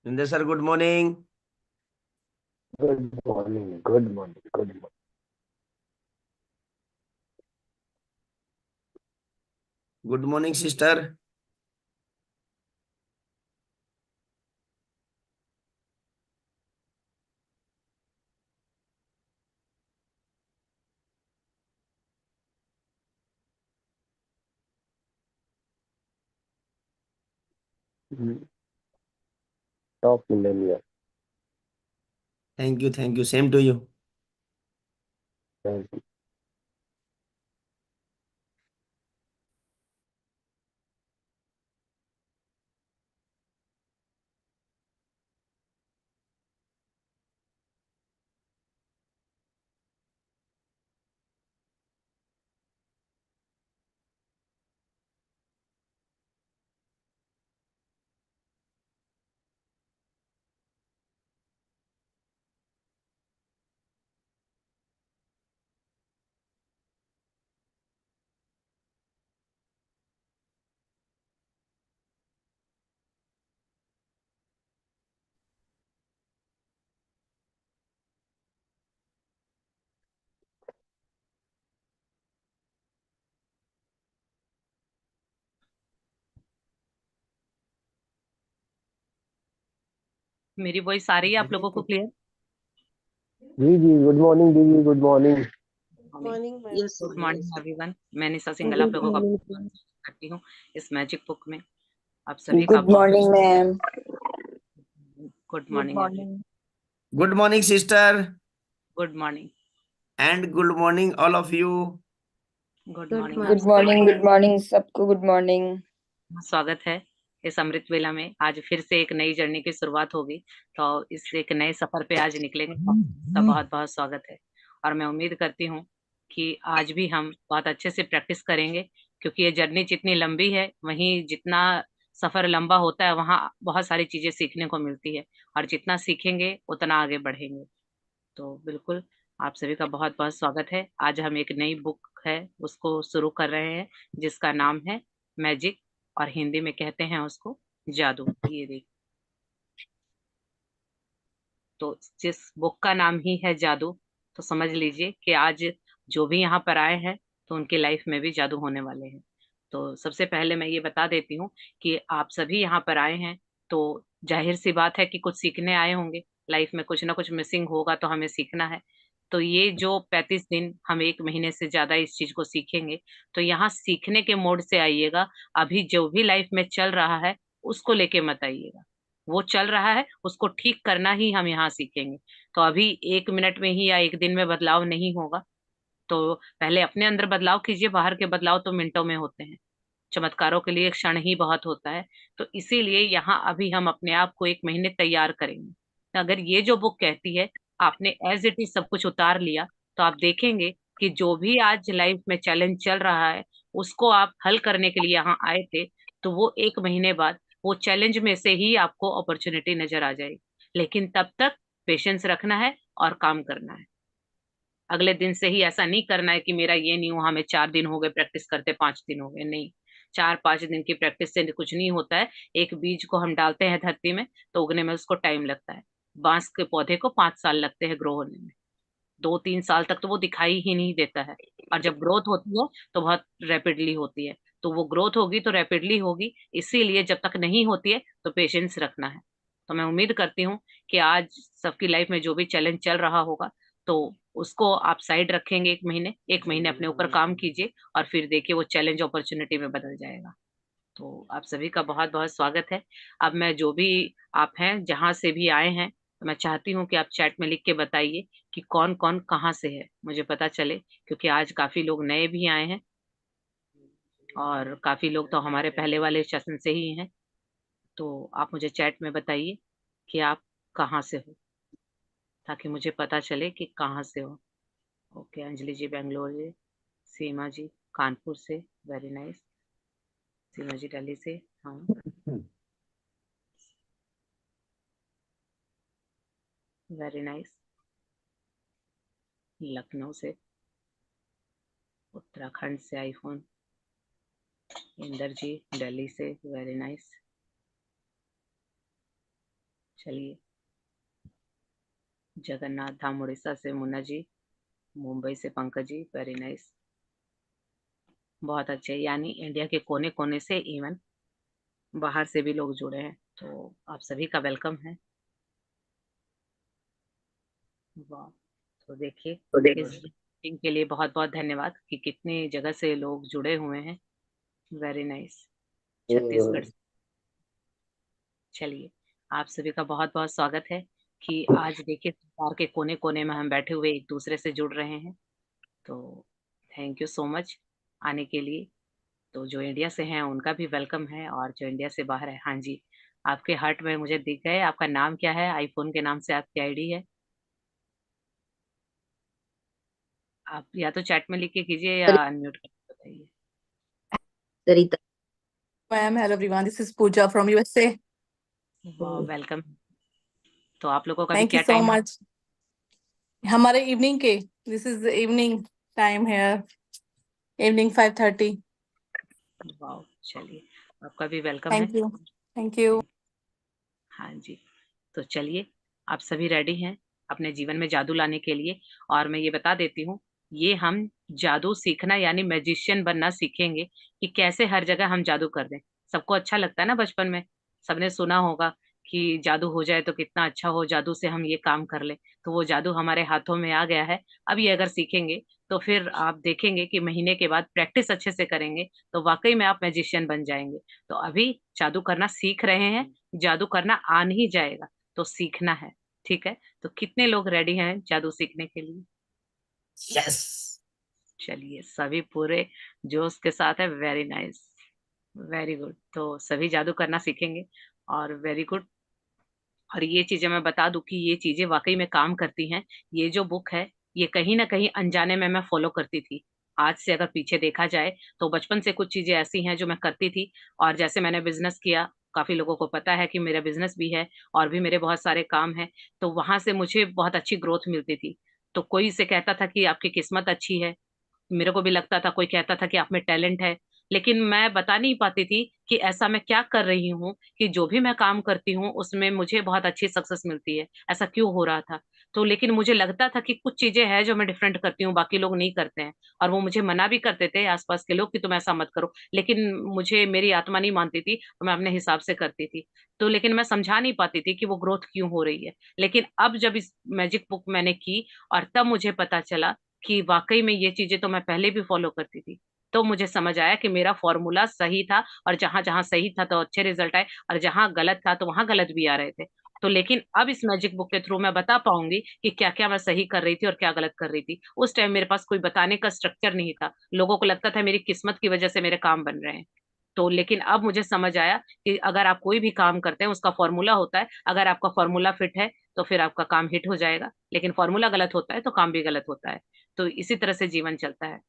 Indra sir, good morning. Good morning, good morning, good morning. Good morning sister. Top millionaire. Thank you, same to you. मेरी voice आ रही है आप लोगों को क्लियर? जी जी, गुड मॉर्निंग दीदी, good morning. Morning ma'am. Yes, good morning everyone. मैं निशा सिंगल आप गुड लोगों का मॉर्निंग। करती हूँ इस मैजिक बुक में। आप सभी का good morning ma'am. Good good morning everyone. Morning. Good morning sister. Good morning. And good morning all of you. Good good morning. Good morning, good morning सबको, गुड मॉर्निंग। स्वागत है इस अमृत वेला में। आज फिर से एक नई जर्नी की शुरुआत होगी, तो इस एक नए सफर पे आज निकलेंगे। तो बहुत बहुत स्वागत है। और मैं उम्मीद करती हूँ कि आज भी हम बहुत अच्छे से प्रैक्टिस करेंगे, क्योंकि ये जर्नी जितनी लंबी है, वहीं जितना सफर लंबा होता है वहाँ बहुत सारी चीजें सीखने को मिलती है, और जितना सीखेंगे उतना आगे बढ़ेंगे। तो बिल्कुल आप सभी का बहुत बहुत स्वागत है। आज हम एक नई बुक है उसको शुरू कर रहे हैं, जिसका नाम है मैजिक, और हिंदी में कहते हैं उसको जादू। ये देख, तो जिस बुक का नाम ही है जादू, तो समझ लीजिए कि आज जो भी यहाँ पर आए हैं तो उनकी लाइफ में भी जादू होने वाले हैं। तो सबसे पहले मैं ये बता देती हूँ कि आप सभी यहाँ पर आए हैं, तो जाहिर सी बात है कि कुछ सीखने आए होंगे। लाइफ में कुछ ना कुछ मिसिंग होगा तो हमें सीखना है। तो ये जो 35 दिन हम 1 महीने से ज्यादा इस चीज को सीखेंगे, तो यहाँ सीखने के मोड से आइएगा। अभी जो भी लाइफ में चल रहा है उसको लेके मत आइएगा। वो चल रहा है उसको ठीक करना ही हम यहाँ सीखेंगे। तो अभी 1 मिनट में ही या 1 दिन में बदलाव नहीं होगा। तो पहले अपने अंदर बदलाव कीजिए, बाहर के बदलाव तो मिनटों में होते हैं। चमत्कारों के लिए क्षण ही बहुत होता है। तो इसीलिए यहाँ अभी हम अपने आप को 1 महीने तैयार करेंगे। तो अगर ये जो बुक कहती है आपने एज इट इज सब कुछ उतार लिया, तो आप देखेंगे कि जो भी आज लाइफ में चैलेंज चल रहा है उसको आप हल करने के लिए यहाँ आए थे, तो वो 1 महीने बाद वो चैलेंज में से ही आपको अपॉर्चुनिटी नजर आ जाएगी। लेकिन तब तक पेशेंस रखना है और काम करना है। अगले दिन से ही ऐसा नहीं करना है कि मेरा ये नहीं हुआ, हमें 4 दिन हो गए प्रैक्टिस करते, 5 दिन हो गए, नहीं। 4-5 दिन की प्रैक्टिस से कुछ नहीं होता है। एक बीज को हम डालते हैं धरती में तो उगने में उसको टाइम लगता है। बांस के पौधे को 5 साल लगते हैं ग्रो होने में। 2-3 साल तक तो वो दिखाई ही नहीं देता है। और जब ग्रोथ होती है तो बहुत रैपिडली होती है। तो वो ग्रोथ होगी तो रैपिडली होगी, इसीलिए जब तक नहीं होती है तो पेशेंस रखना है। तो मैं उम्मीद करती हूँ कि आज सबकी लाइफ में जो भी चैलेंज चल रहा होगा, तो उसको आप साइड रखेंगे। 1 महीने अपने ऊपर काम कीजिए, और फिर देखिए वो चैलेंज अपॉर्चुनिटी में बदल जाएगा। तो आप सभी का बहुत बहुत स्वागत है। अब मैं जो भी आप हैं जहां से भी आए हैं, तो मैं चाहती हूँ कि आप चैट में लिख के बताइए कि कौन कौन कहाँ से है, मुझे पता चले। क्योंकि आज काफी लोग नए भी आए हैं, और काफी लोग तो हमारे पहले वाले सेशन से ही हैं। तो आप मुझे चैट में बताइए कि आप कहाँ से हो, ताकि मुझे पता चले कि कहाँ से हो। ओके, अंजलि जी बेंगलोर से, सीमा जी कानपुर से, वेरी नाइस। सीमा जी दिल्ली से, हाँ। Very nice. लखनऊ से, उत्तराखंड से आईफोन, इंदर जी दिल्ली से, वेरी नाइस। चलिए, जगन्नाथ धाम उड़ीसा से मुन्ना जी, मुंबई से पंकज जी, वेरी नाइस। बहुत अच्छे, यानी इंडिया के कोने कोने से, इवन बाहर से भी लोग जुड़े हैं, तो आप सभी का वेलकम है। वाह, तो देखिए, इस मीटिंग के लिए बहुत बहुत धन्यवाद कि कितनी जगह से लोग जुड़े हुए हैं, वेरी नाइस। छत्तीसगढ़ से। चलिए, आप सभी का बहुत बहुत स्वागत है कि आज देखिए संसार के कोने कोने में हम बैठे हुए एक दूसरे से जुड़ रहे हैं, तो थैंक यू सो मच आने के लिए। तो जो इंडिया से हैं उनका भी वेलकम है, और जो इंडिया से बाहर है, हाँ जी, आपके हार्ट में मुझे दिख गए। आपका नाम क्या है? आईफोन के नाम से आपकी आईडी है। आप या तो चैट में लिख के कीजिए या अनम्यूट करके बताइए। Sarita. Ma'am, hello everyone. This is Pooja from USA. वाह, वेलकम। तो आप लोगों का भी Thank you क्या so टाइम है? much. हमारे इवनिंग के this is the evening time here. Evening 5:30. वाह, चलिए, आपका भी वेलकम है। Thank you. Thank you. हाँ जी, तो चलिए, आप सभी रेडी हैं अपने जीवन में जादू लाने के लिए। और मैं ये बता देती हूँ, ये हम जादू सीखना यानी मैजिशियन बनना सीखेंगे कि कैसे हर जगह हम जादू कर दें। सबको अच्छा लगता है ना, बचपन में सबने सुना होगा कि जादू हो जाए तो कितना अच्छा हो, जादू से हम ये काम कर ले। तो वो जादू हमारे हाथों में आ गया है। अब ये अगर सीखेंगे तो फिर आप देखेंगे कि महीने के बाद प्रैक्टिस अच्छे से करेंगे तो वाकई में आप मैजिशियन बन जाएंगे। तो अभी जादू करना सीख रहे हैं, जादू करना आ नहीं जाएगा तो सीखना है, ठीक है? तो कितने लोग रेडी हैं जादू सीखने के लिए? यस। चलिए, सभी पूरे जोश के साथ है, वेरी नाइस, वेरी गुड। तो सभी जादू करना सीखेंगे, और वेरी गुड। और ये चीजें मैं बता दूं कि ये चीजें वाकई में काम करती हैं। ये जो बुक है, ये कहीं ना कहीं अनजाने में मैं फॉलो करती थी। आज से अगर पीछे देखा जाए तो बचपन से कुछ चीजें ऐसी हैं जो मैं करती थी। और जैसे मैंने बिजनेस किया, काफी लोगों को पता है कि मेरा बिजनेस भी है और भी मेरे बहुत सारे काम हैं, तो वहां से मुझे बहुत अच्छी ग्रोथ मिलती थी। तो कोई से कहता था कि आपकी किस्मत अच्छी है, मेरे को भी लगता था, कोई कहता था कि आप में टैलेंट है, लेकिन मैं बता नहीं पाती थी कि ऐसा मैं क्या कर रही हूँ कि जो भी मैं काम करती हूँ उसमें मुझे बहुत अच्छी सक्सेस मिलती है, ऐसा क्यों हो रहा था। तो लेकिन मुझे लगता था कि कुछ चीजें हैं जो मैं डिफरेंट करती हूँ, बाकी लोग नहीं करते हैं। और वो मुझे मना भी करते थे आसपास के लोग कि तुम ऐसा मत करो, लेकिन मुझे मेरी आत्मा नहीं मानती थी, तो मैं अपने हिसाब से करती थी। तो लेकिन मैं समझा नहीं पाती थी कि वो ग्रोथ क्यों हो रही है। लेकिन अब जब इस मैजिक बुक मैंने की, और तब मुझे पता चला कि वाकई में ये चीजें तो मैं पहले भी फॉलो करती थी। तो मुझे समझ आया कि मेरा फॉर्मूला सही था, और जहां जहां सही था तो अच्छे रिजल्ट आए, और जहां गलत था तो वहां गलत भी आ रहे थे। तो लेकिन अब इस मैजिक बुक के थ्रू मैं बता पाऊंगी कि क्या क्या मैं सही कर रही थी और क्या गलत कर रही थी। उस टाइम मेरे पास कोई बताने का स्ट्रक्चर नहीं था, लोगों को लगता था मेरी किस्मत की वजह से मेरे काम बन रहे हैं। तो लेकिन अब मुझे समझ आया कि अगर आप कोई भी काम करते हैं उसका फॉर्मूला होता है, अगर आपका फॉर्मूला फिट है तो फिर आपका काम हिट हो जाएगा, लेकिन फॉर्मूला गलत होता है तो काम भी गलत होता है। तो इसी तरह से जीवन चलता है।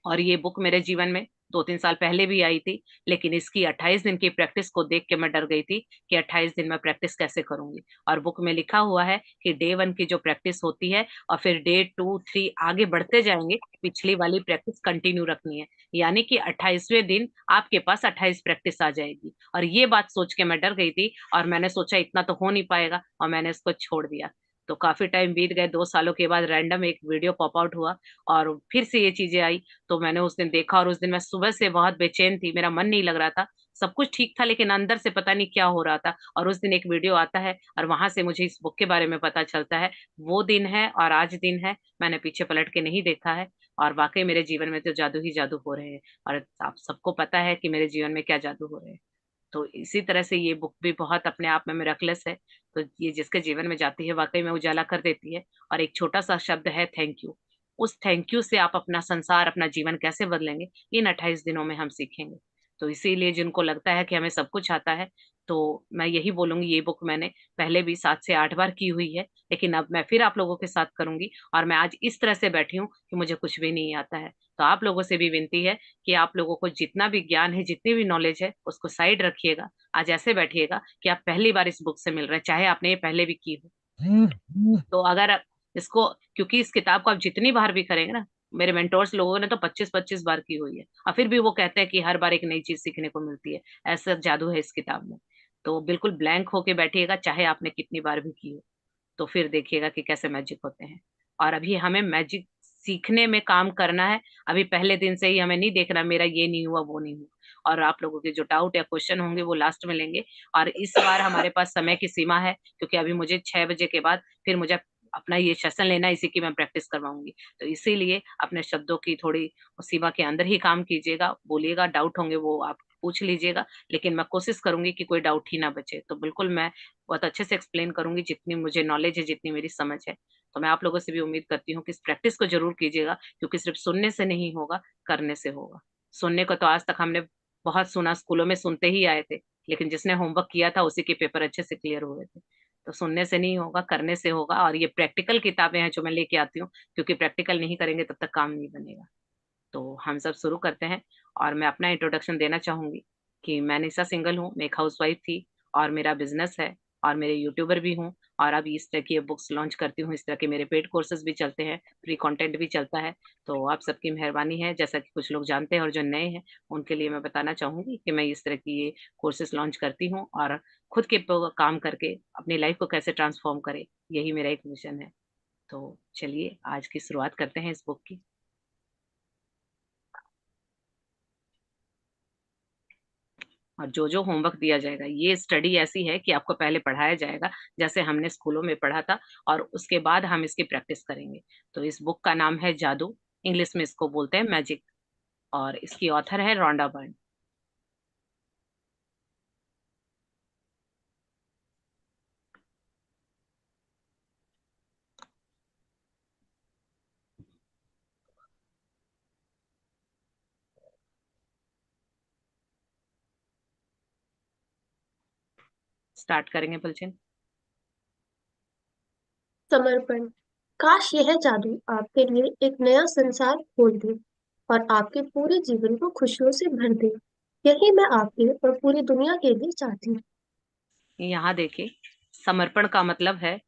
और ये बुक मेरे जीवन में 2-3 साल पहले भी आई थी, लेकिन इसकी 28 दिन की प्रैक्टिस को देख के मैं डर गई थी कि 28 दिन में प्रैक्टिस कैसे करूंगी। और बुक में लिखा हुआ है कि डे 1 की जो प्रैक्टिस होती है और फिर डे 2, 3 आगे बढ़ते जाएंगे, पिछली वाली प्रैक्टिस कंटिन्यू रखनी है। यानी कि 28वें दिन आपके पास 28 प्रैक्टिस आ जाएगी। और ये बात सोच के मैं डर गई थी, और मैंने सोचा इतना तो हो नहीं पाएगा, और मैंने इसको छोड़ दिया। तो काफी टाइम बीत गए, 2 सालों के बाद रैंडम एक वीडियो पॉप आउट हुआ, और फिर से ये चीजें आई। तो मैंने उस दिन देखा, और उस दिन मैं सुबह से बहुत बेचैन थी, मेरा मन नहीं लग रहा था, सब कुछ ठीक था लेकिन अंदर से पता नहीं क्या हो रहा था। और उस दिन एक वीडियो आता है और वहां से मुझे इस बुक के बारे में पता चलता है। वो दिन है और आज दिन है, मैंने पीछे पलट के नहीं देखा है। और वाकई मेरे जीवन में तो जादू ही जादू हो रहे हैं, और आप सबको पता है कि मेरे जीवन में क्या जादू हो रहे हैं। तो इसी तरह से ये बुक भी बहुत अपने आप में मिराकलस है। तो ये जिसके जीवन में जाती है वाकई में उजाला कर देती है। और एक छोटा सा शब्द है, थैंक यू। उस थैंक यू से आप अपना संसार, अपना जीवन कैसे बदलेंगे, इन 28 दिनों में हम सीखेंगे। तो इसीलिए जिनको लगता है कि हमें सब कुछ आता है, तो मैं यही बोलूंगी, ये बुक मैंने पहले भी 7 से 8 बार की हुई है, लेकिन अब मैं फिर आप लोगों के साथ करूंगी। और मैं आज इस तरह से बैठी हूँ कि मुझे कुछ भी नहीं आता है। तो आप लोगों से भी विनती है कि आप लोगों को जितना भी ज्ञान है, जितनी भी नॉलेज है, उसको साइड रखिएगा। आज ऐसे बैठिएगा कि आप पहली बार इस बुक से मिल रहे हैं, चाहे आपने ये पहले भी की हो। तो अगर इसको, क्योंकि इस किताब को आप जितनी बार भी करेंगे ना, मेरे मेंटोर्स लोगों ने तो 25-25 बार की हुई है, और फिर भी वो कहते हैं कि हर बार एक नई चीज सीखने को मिलती है। ऐसा जादू है इस किताब में। तो बिल्कुल ब्लैंक होके बैठिएगा, चाहे आपने कितनी बार भी की हो, तो फिर देखिएगा कि कैसे मैजिक होते हैं। और अभी हमें मैजिक सीखने में काम करना है। अभी पहले दिन से ही हमें नहीं देखना मेरा ये नहीं हुआ वो नहीं हुआ, और आप लोगों के जो डाउट या क्वेश्चन होंगे वो लास्ट में लेंगे। और इस बार हमारे पास समय की सीमा है, क्योंकि अभी मुझे 6 बजे के बाद फिर मुझे अपना ये सेशन लेना है, इसी की मैं प्रैक्टिस करवाऊंगी। तो इसीलिए अपने शब्दों की थोड़ी सीमा के अंदर ही काम कीजिएगा, बोलिएगा, डाउट होंगे वो आप पूछ लीजिएगा, लेकिन मैं कोशिश करूंगी कि कोई डाउट ही ना बचे। तो बिल्कुल मैं बहुत अच्छे से एक्सप्लेन करूंगी, जितनी मुझे नॉलेज है, जितनी मेरी समझ है। तो मैं आप लोगों से भी उम्मीद करती हूँ कि इस प्रैक्टिस को जरूर कीजिएगा, क्योंकि सिर्फ सुनने से नहीं होगा, करने से होगा। सुनने को तो आज तक हमने बहुत सुना, स्कूलों में सुनते ही आए थे, लेकिन जिसने होमवर्क किया था उसी के पेपर अच्छे से क्लियर हुए थे। तो सुनने से नहीं होगा, करने से होगा। और ये प्रैक्टिकल किताबें हैं जो मैं लेके आती हूँ, क्योंकि प्रैक्टिकल नहीं करेंगे तब तक काम नहीं बनेगा। तो हम सब शुरू करते हैं। और मैं अपना इंट्रोडक्शन देना चाहूंगी कि मैं निशा सिंगल हूँ, मैं एक हाउस वाइफ थी, और मेरा बिजनेस है, और मेरे यूट्यूबर भी हूँ। और अब इस तरह की बुक्स लॉन्च करती हूँ, इस तरह के मेरे पेड कोर्सेज भी चलते हैं, फ्री कंटेंट भी चलता है। तो आप सबकी मेहरबानी है, जैसा कि कुछ लोग जानते हैं और जो नए हैं उनके लिए मैं बताना चाहूंगी कि मैं इस तरह की ये कोर्सेज लॉन्च करती हूँ, और खुद के काम करके अपनी लाइफ को कैसे ट्रांसफॉर्म करे, यही मेरा एक मिशन है। तो चलिए आज की शुरुआत करते हैं इस बुक की। और जो जो होमवर्क दिया जाएगा, ये स्टडी ऐसी है कि आपको पहले पढ़ाया जाएगा जैसे हमने स्कूलों में पढ़ा था, और उसके बाद हम इसकी प्रैक्टिस करेंगे। तो इस बुक का नाम है जादू, इंग्लिश में इसको बोलते हैं मैजिक, और इसकी ऑथर है रोंडा बर्न। स्टार्ट करेंगे बलचिन। समर्पण। काश यह जादू आपके लिए एक नया संसार खोल दे और आपके पूरे जीवन को खुशियों से भर दे। यही मैं आपके और पूरी दुनिया के लिए चाहती हूँ। यहाँ देखिए, समर्पण का मतलब है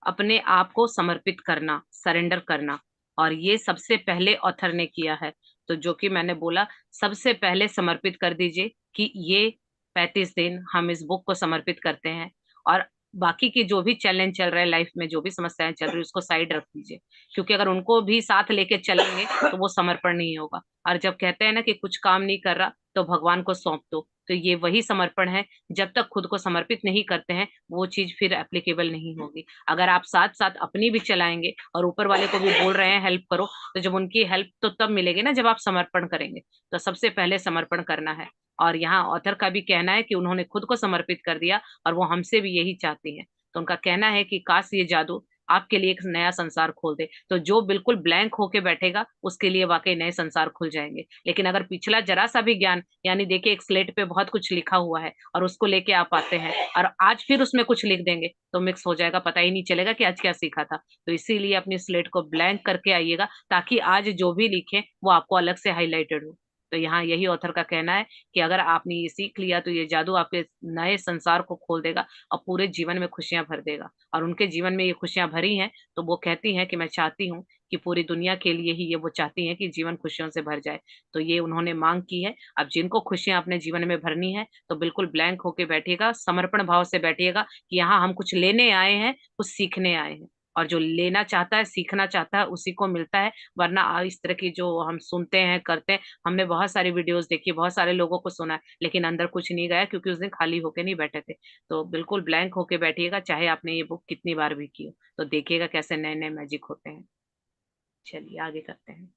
अपने आप को समर्पित करना, सरेंडर करना। और ये सबसे पहले ऑथर ने किया है। तो जो कि मैंने बोला, सबसे पहले समर्पित कर दीजिए कि ये 35 दिन हम इस बुक को समर्पित करते हैं। और बाकी की जो भी चैलेंज चल रहा है लाइफ में, जो भी समस्याएं चल रही है, उसको साइड रख दीजिए, क्योंकि अगर उनको भी साथ लेके चलेंगे तो वो समर्पण नहीं होगा। और जब कहते हैं ना कि कुछ काम नहीं कर रहा तो भगवान को सौंप दो, तो ये वही समर्पण है। जब तक खुद को समर्पित नहीं करते हैं वो चीज फिर एप्लीकेबल नहीं होगी। अगर आप साथ साथ अपनी भी चलाएंगे और ऊपर वाले को भी बोल रहे हैं हेल्प करो, तो जब उनकी हेल्प तो तब मिलेगी ना जब आप समर्पण करेंगे। तो सबसे पहले समर्पण करना है। और यहाँ ऑथर का भी कहना है कि उन्होंने खुद को समर्पित कर दिया, और वो हमसे भी यही चाहती हैं। तो उनका कहना है कि काश ये जादू आपके लिए एक नया संसार खोल दे। तो जो बिल्कुल ब्लैंक होके बैठेगा उसके लिए वाकई नए संसार खुल जाएंगे। लेकिन अगर पिछला जरा सा भी ज्ञान, यानी देखिए एक स्लेट पे बहुत कुछ लिखा हुआ है और उसको लेके आप आते हैं और आज फिर उसमें कुछ लिख देंगे तो मिक्स हो जाएगा, पता ही नहीं चलेगा कि आज क्या सीखा था। तो इसीलिए अपनी स्लेट को ब्लैंक करके आइएगा, ताकि आज जो भी लिखे वो आपको अलग से हाईलाइटेड हो। तो यहाँ यही ऑथर का कहना है कि अगर आपने ये सीख लिया तो ये जादू आपके नए संसार को खोल देगा और पूरे जीवन में खुशियां भर देगा। और उनके जीवन में ये खुशियां भरी हैं, तो वो कहती हैं कि मैं चाहती हूँ कि पूरी दुनिया के लिए ही ये वो चाहती हैं कि जीवन खुशियों से भर जाए। तो ये उन्होंने मांग की है। अब जिनको खुशियां अपने जीवन में भरनी है तो बिल्कुल ब्लैंक होके बैठिएगा, समर्पण भाव से बैठिएगा कि यहाँ हम कुछ लेने आए हैं, कुछ सीखने आए हैं। और जो लेना चाहता है, सीखना चाहता है, उसी को मिलता है। वरना इस तरह की जो हम सुनते हैं, करते हैं, हमने बहुत सारी वीडियोस देखी, बहुत सारे लोगों को सुना है, लेकिन अंदर कुछ नहीं गया, क्योंकि उस दिन खाली होके नहीं बैठे थे। तो बिल्कुल ब्लैंक होके बैठिएगा, चाहे आपने ये बुक कितनी बार भी की हो। तो देखिएगा कैसे नए नए मैजिक होते हैं। चलिए आगे करते हैं।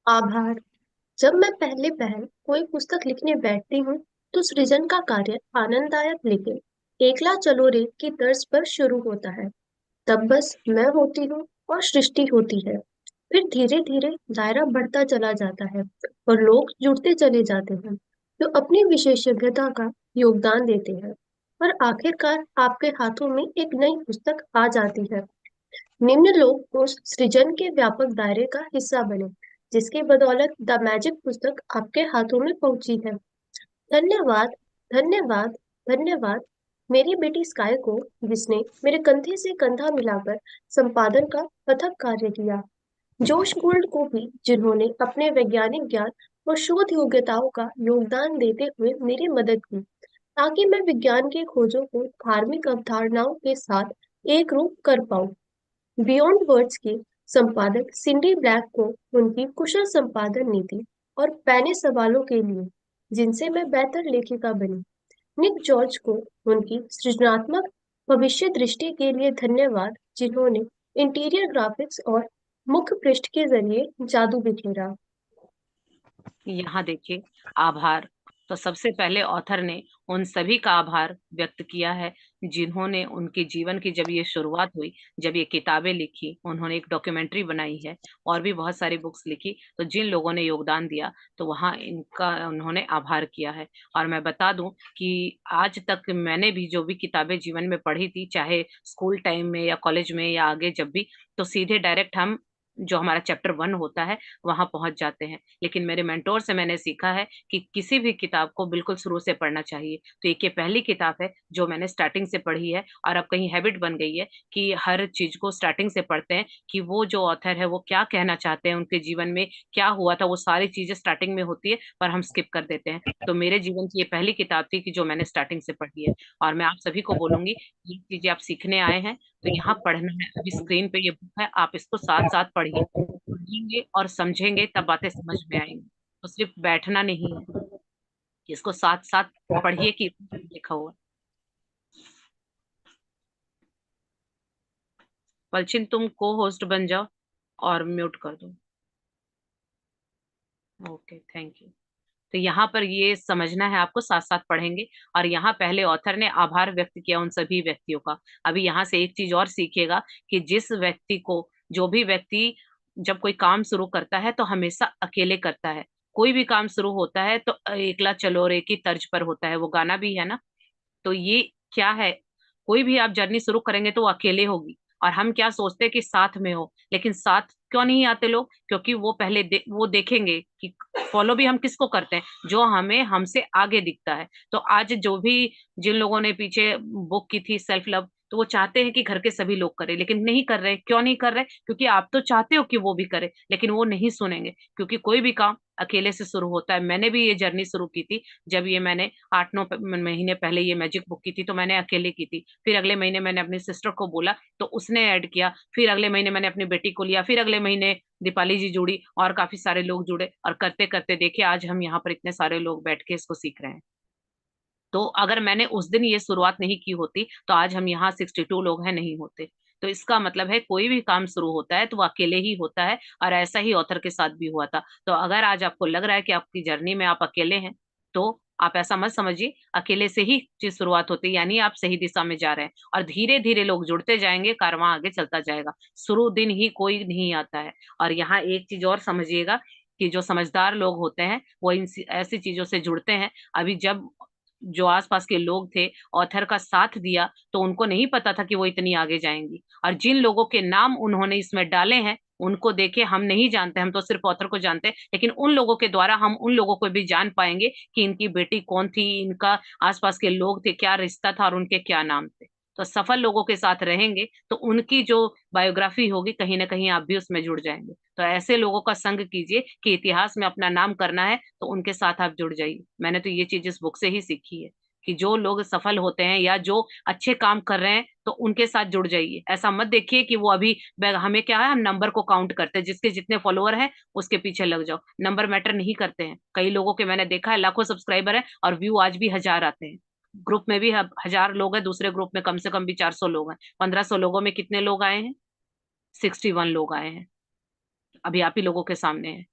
आभार। जब मैं पहले पहल कोई पुस्तक लिखने बैठती हूँ तो सृजन का कार्य आनंददायक लेकिन एकला चलो रे की तर्ज पर शुरू होता है। तब बस मैं होती हूँ और सृष्टि होती है। फिर धीरे धीरे दायरा बढ़ता चला जाता है और लोग जुड़ते चले जाते हैं जो अपनी विशेषज्ञता का योगदान देते हैं। और आखिरकार आपके हाथों में एक नई पुस्तक आ जाती है। निम्न लोग उस सृजन के व्यापक दायरे का हिस्सा बने जिसकी बदौलत द मैजिक पुस्तक आपके हाथों में पहुंची है। धन्यवाद, धन्यवाद, धन्यवाद मेरी बेटी स्काई को, जिसने मेरे कंधे से कंधा मिलाकर संपादन का अथक कार्य किया। जोश गोल्ड को भी, जिन्होंने अपने वैज्ञानिक ज्ञान और शोध योग्यताओं का योगदान देते हुए मेरी मदद की, ताकि मैं विज्ञान की खोजों को धार्मिक अवधारणाओं के साथ एक रूप कर पाऊं। बियॉन्ड वर्ड्स की संपादक सिंडी ब्लैक को उनकी कुशल संपादन नीति और पैने सवालों के लिए, जिनसे मैं बेहतर लेखिका बनी। निक जॉर्ज को उनकी सृजनात्मक भविष्य दृष्टि के लिए धन्यवाद, जिन्होंने इंटीरियर ग्राफिक्स और मुख्य पृष्ठ के जरिए जादू बिखेरा। यहाँ देखिए, आभार। तो सबसे पहले ऑथर ने उन सभी का आभार व्यक्त किया है जिन्होंने उनके जीवन की, जब ये शुरुआत हुई, जब ये किताबें लिखी, उन्होंने एक डॉक्यूमेंट्री बनाई है और भी बहुत सारी बुक्स लिखी, तो जिन लोगों ने योगदान दिया तो वहाँ इनका उन्होंने आभार किया है। और मैं बता दूं कि आज तक मैंने भी जो भी किताबें जीवन में पढ़ी थी, चाहे स्कूल टाइम में या कॉलेज में या आगे जब भी, तो सीधे डायरेक्ट हम जो हमारा चैप्टर 1 होता है वहां पहुंच जाते हैं। लेकिन मेरे मेंटोर से मैंने सीखा है कि किसी भी किताब को बिल्कुल शुरू से पढ़ना चाहिए। तो एक ये पहली किताब है जो मैंने स्टार्टिंग से पढ़ी है, और अब कहीं हैबिट बन गई है कि हर चीज को स्टार्टिंग से पढ़ते हैं, कि वो जो ऑथर है वो क्या कहना चाहते हैं, उनके जीवन में क्या हुआ था, वो सारी चीजें स्टार्टिंग में होती है पर हम स्किप कर देते हैं। तो मेरे जीवन की ये पहली किताब थी कि जो मैंने स्टार्टिंग से पढ़ी है। और मैं आप सभी को बोलूंगी, ये चीजें आप सीखने आए हैं तो यहाँ पढ़ना है। अभी स्क्रीन पे ये बुक है, आप इसको साथ साथ पढ़िए, पढ़ेंगे और समझेंगे तब बातें समझ में आएंगी। तो सिर्फ बैठना नहीं है, इसको साथ साथ पढ़िए कि लिखा हुआ है। पलचिन, तुम को होस्ट बन जाओ और म्यूट कर दो। Okay, thank you. तो यहाँ पर ये समझना है आपको, साथ साथ पढ़ेंगे। और यहाँ पहले ऑथर ने आभार व्यक्त किया उन सभी व्यक्तियों का। अभी यहाँ से एक चीज और सीखिएगा कि जिस व्यक्ति को, जो भी व्यक्ति जब कोई काम शुरू करता है तो हमेशा अकेले करता है। कोई भी काम शुरू होता है तो एकला चलो रे की तर्ज पर होता है, वो गाना भी है ना। तो ये क्या है, कोई भी आप जर्नी शुरू करेंगे तो वो अकेले होगी। और हम क्या सोचते हैं कि साथ में हो, लेकिन साथ क्यों नहीं आते लोग? क्योंकि वो पहले वो देखेंगे कि फॉलो भी हम किसको करते हैं, जो हमें हमसे आगे दिखता है। तो आज जो भी, जिन लोगों ने पीछे बुक की थी सेल्फ लव, तो वो चाहते हैं कि घर के सभी लोग करें, लेकिन नहीं कर रहे। क्यों नहीं कर रहे? क्योंकि आप तो चाहते हो कि वो भी करे, लेकिन वो नहीं सुनेंगे। क्योंकि कोई भी काम अकेले से शुरू होता है। मैंने भी ये जर्नी शुरू की थी, जब ये मैंने 8-9 महीने पहले ये मैजिक बुक की थी, तो मैंने अकेले की थी। फिर अगले महीने मैंने अपनी सिस्टर को बोला तो उसने ऐड किया। फिर अगले महीने मैंने अपनी बेटी को लिया। फिर अगले महीने दीपाली जी जुड़ी और काफी सारे लोग जुड़े, और करते करते देखिए आज हम यहाँ पर इतने सारे लोग बैठ के इसको सीख रहे हैं। तो अगर मैंने उस दिन ये शुरुआत नहीं की होती तो आज हम यहाँ 62 लोग हैं, नहीं होते। तो इसका मतलब है कोई भी काम शुरू होता है तो वो अकेले ही होता है, और ऐसा ही ऑथर के साथ भी हुआ था। तो अगर आज आपको लग रहा है कि आपकी जर्नी में आप अकेले हैं, तो आप ऐसा मत समझिए। अकेले से ही चीज शुरुआत होती है, यानी आप सही दिशा में जा रहे हैं, और धीरे धीरे लोग जुड़ते जाएंगे, कारवां आगे चलता जाएगा। शुरू दिन ही कोई नहीं आता है। और यहाँ एक चीज और समझिएगा कि जो समझदार लोग होते हैं वो इन ऐसी चीजों से जुड़ते हैं। अभी जब जो आसपास के लोग थे, ऑथर का साथ दिया, तो उनको नहीं पता था कि वो इतनी आगे जाएंगी। और जिन लोगों के नाम उन्होंने इसमें डाले हैं उनको देखे, हम नहीं जानते, हम तो सिर्फ ऑथर को जानते हैं, लेकिन उन लोगों के द्वारा हम उन लोगों को भी जान पाएंगे कि इनकी बेटी कौन थी, इनका आसपास के लोग थे, क्या रिश्ता था और उनके क्या नाम थे। तो सफल लोगों के साथ रहेंगे तो उनकी जो बायोग्राफी होगी, कहीं ना कहीं आप भी उसमें जुड़ जाएंगे। तो ऐसे लोगों का संग कीजिए कि इतिहास में अपना नाम करना है तो उनके साथ आप जुड़ जाइए। मैंने तो ये चीज इस बुक से ही सीखी है कि जो लोग सफल होते हैं या जो अच्छे काम कर रहे हैं तो उनके साथ जुड़ जाइए। ऐसा मत देखिए कि वो अभी, हमें क्या है, हम नंबर को काउंट करते हैं, जिसके जितने फॉलोअर हैं उसके पीछे लग जाओ। नंबर मैटर नहीं करते हैं। कई लोगों के मैंने देखा है लाखों सब्सक्राइबर है और व्यू आज भी 1000 आते हैं। ग्रुप में भी 1000 लोग हैं, दूसरे ग्रुप में कम से कम भी 400 लोग हैं। 1500 लोगों में कितने लोग आए हैं? 61 लोग आए हैं। अभी आप ही लोगों के सामने है।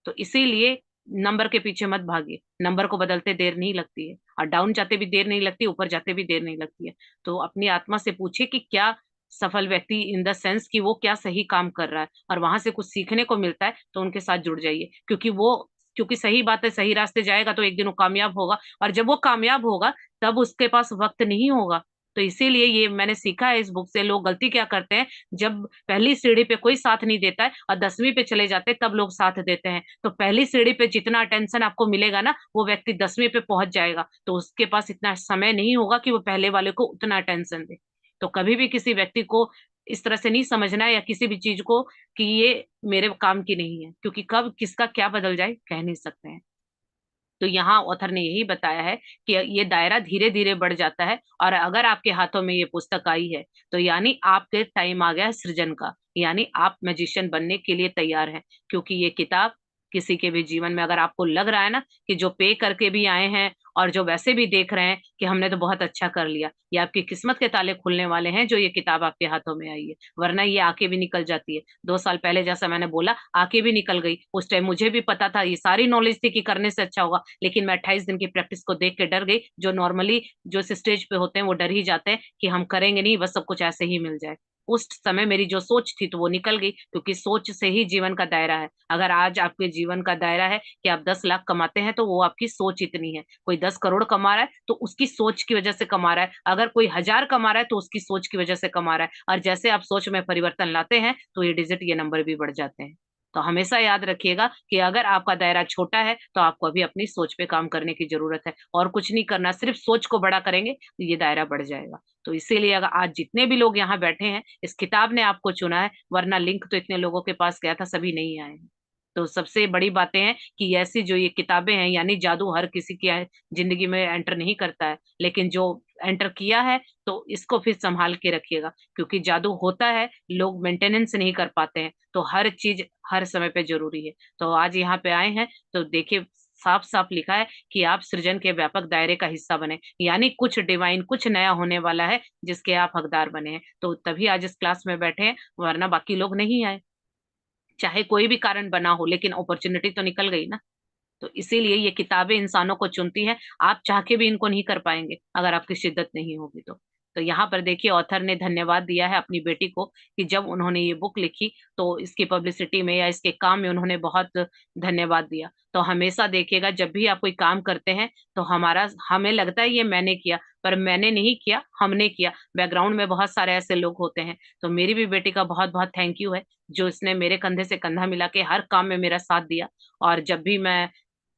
तो इसीलिए नंबर के पीछे मत भागिए। नंबर को बदलते देर नहीं लगती है, और डाउन जाते भी देर नहीं लगती, ऊपर जाते भी देर नहीं लगती है। तो अपनी आत्मा से पूछिए कि क्या सफल व्यक्ति, इन द सेंस कि वो क्या सही काम कर रहा है, और वहां से कुछ सीखने को मिलता है तो उनके साथ जुड़ जाइए। क्योंकि सही बात है, सही रास्ते जाएगा तो एक दिन वो कामयाब होगा, और जब वो कामयाब होगा तब उसके पास वक्त नहीं होगा तो इसीलिए ये मैंने सीखा है इस बुक से। लोग गलती क्या करते हैं, जब पहली सीढ़ी पे कोई साथ नहीं देता है और 10वीं पे चले जाते हैं तब लोग साथ देते हैं। तो पहली सीढ़ी पे जितना अटेंशन आपको मिलेगा ना, वो व्यक्ति 10वीं पे पहुंच जाएगा, तो उसके पास इतना समय नहीं होगा कि वो पहले वाले को उतना अटेंशन दे। तो कभी भी किसी व्यक्ति को इस तरह से नहीं समझना है, या किसी भी चीज को कि ये मेरे काम की नहीं है, क्योंकि कब किसका क्या बदल जाए कह नहीं सकते हैं। तो यहाँ ऑथर ने यही बताया है कि ये दायरा धीरे धीरे बढ़ जाता है, और अगर आपके हाथों में ये पुस्तक आई है तो यानी आपके टाइम आ गया है सृजन का, यानी आप मैजिशियन बनने के लिए तैयार हैं। क्योंकि ये किताब किसी के भी जीवन में, अगर आपको लग रहा है ना कि जो पे करके भी आए हैं और जो वैसे भी देख रहे हैं कि हमने तो बहुत अच्छा कर लिया, ये आपकी किस्मत के ताले खुलने वाले हैं जो ये किताब आपके हाथों में आई है। वरना ये आके भी निकल जाती है। 2 साल पहले जैसा मैंने बोला, आके भी निकल गई। उस टाइम मुझे भी पता था, ये सारी नॉलेज थी कि करने से अच्छा होगा, लेकिन मैं 28 दिन की प्रैक्टिस को देख के डर गई। जो नॉर्मली जो स्टेज पे होते हैं वो डर ही जाते हैं कि हम करेंगे नहीं, बस सब कुछ ऐसे ही मिल जाए। उस समय मेरी जो सोच थी तो वो निकल गई, क्योंकि सोच से ही जीवन का दायरा है। अगर आज आपके जीवन का दायरा है कि आप 10 लाख कमाते हैं, तो वो आपकी सोच इतनी है। कोई 10 करोड़ कमा रहा है तो उसकी सोच की वजह से कमा रहा है। अगर कोई 1000 कमा रहा है तो उसकी सोच की वजह से कमा रहा है। और जैसे आप सोच में परिवर्तन लाते हैं तो ये डिजिट, ये नंबर भी बढ़ जाते हैं। तो हमेशा याद रखिएगा कि अगर आपका दायरा छोटा है तो आपको अभी अपनी सोच पे काम करने की जरूरत है, और कुछ नहीं करना। सिर्फ सोच को बड़ा करेंगे तो ये दायरा बढ़ जाएगा। तो इसीलिए अगर आज जितने भी लोग यहाँ बैठे हैं, इस किताब ने आपको चुना है, वरना लिंक तो इतने लोगों के पास गया था, सभी नहीं आए हैं। तो सबसे बड़ी बातें हैं कि ऐसी जो ये किताबें हैं, यानी जादू हर किसी की जिंदगी में एंटर नहीं करता है, लेकिन जो एंटर किया है तो इसको फिर संभाल के रखिएगा। क्योंकि जादू होता है, लोग मेंटेनेंस नहीं कर पाते हैं। तो हर चीज हर समय पे जरूरी है। तो आज यहाँ पे आए हैं तो देखिए, साफ साफ लिखा है कि आप सृजन के व्यापक दायरे का हिस्सा बने, यानी कुछ डिवाइन, कुछ नया होने वाला है जिसके आप हकदार बने हैं। तो तभी आज इस क्लास में बैठे हैं, वरना बाकी लोग नहीं आए। चाहे कोई भी कारण बना हो, लेकिन अपॉर्चुनिटी तो निकल गई ना। तो इसीलिए ये किताबें इंसानों को चुनती हैं। आप चाह के भी इनको नहीं कर पाएंगे अगर आपकी शिद्दत नहीं होगी तो यहाँ पर देखिए, ऑथर ने धन्यवाद दिया है अपनी बेटी को कि जब उन्होंने ये बुक लिखी तो इसकी पब्लिसिटी में या इसके काम में उन्होंने बहुत धन्यवाद दिया। तो हमेशा देखिएगा, जब भी आप कोई काम करते हैं तो हमें लगता है ये मैंने किया, पर मैंने नहीं किया, हमने किया। बैकग्राउंड में बहुत सारे ऐसे लोग होते हैं। तो मेरी भी बेटी का बहुत बहुत थैंक यू है, जो इसने मेरे कंधे से कंधा मिला के हर काम में मेरा साथ दिया। और जब भी मैं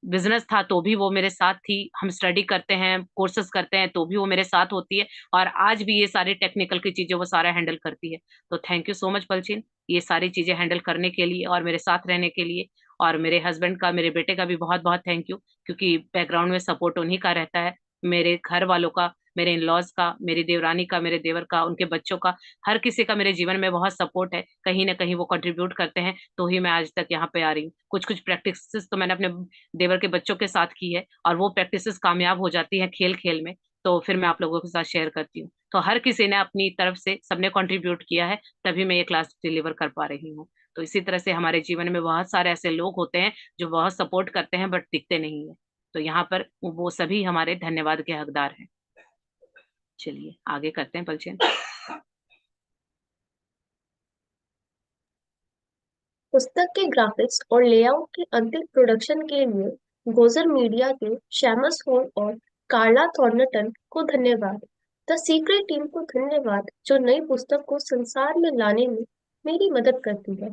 बिजनेस था तो भी वो मेरे साथ थी, हम स्टडी करते हैं, कोर्सेज करते हैं तो भी वो मेरे साथ होती है, और आज भी ये सारी टेक्निकल की चीजें वो सारा हैंडल करती है। तो थैंक यू सो मच पलचिन, ये सारी चीजें हैंडल करने के लिए और मेरे साथ रहने के लिए। और मेरे हस्बैंड का, मेरे बेटे का भी बहुत बहुत थैंक यू, क्योंकि बैकग्राउंड में सपोर्ट उन्हीं का रहता है। मेरे घर वालों का, मेरे इन लॉज का, मेरी देवरानी का, मेरे देवर का, उनके बच्चों का, हर किसी का मेरे जीवन में बहुत सपोर्ट है। कहीं ना कहीं वो कंट्रीब्यूट करते हैं, तो ही मैं आज तक यहाँ पे आ रही हूँ। कुछ कुछ प्रैक्टिस तो मैंने अपने देवर के बच्चों के साथ की है, और वो प्रैक्टिसेस कामयाब हो जाती हैं खेल खेल में। तो फिर मैं आप लोगों के साथ शेयर करती हूँ। तो हर किसी ने अपनी तरफ से, सबने कंट्रीब्यूट किया है, तभी मैं ये क्लास डिलीवर कर पा रही हूँ। तो इसी तरह से हमारे जीवन में बहुत सारे ऐसे लोग होते हैं जो बहुत सपोर्ट करते हैं बट दिखते नहीं है। तो यहाँ पर वो सभी हमारे धन्यवाद के हकदार हैं। चलिए आगे करते हैं पलचन। पुस्तक के ग्राफिक्स और लेआउट के अंतिम प्रोडक्शन के लिए गोजर मीडिया के शैमस होल और कार्ला थॉर्नटन को धन्यवाद। द सीक्रेट टीम को धन्यवाद, जो नई पुस्तक को संसार में लाने में मेरी मदद करती है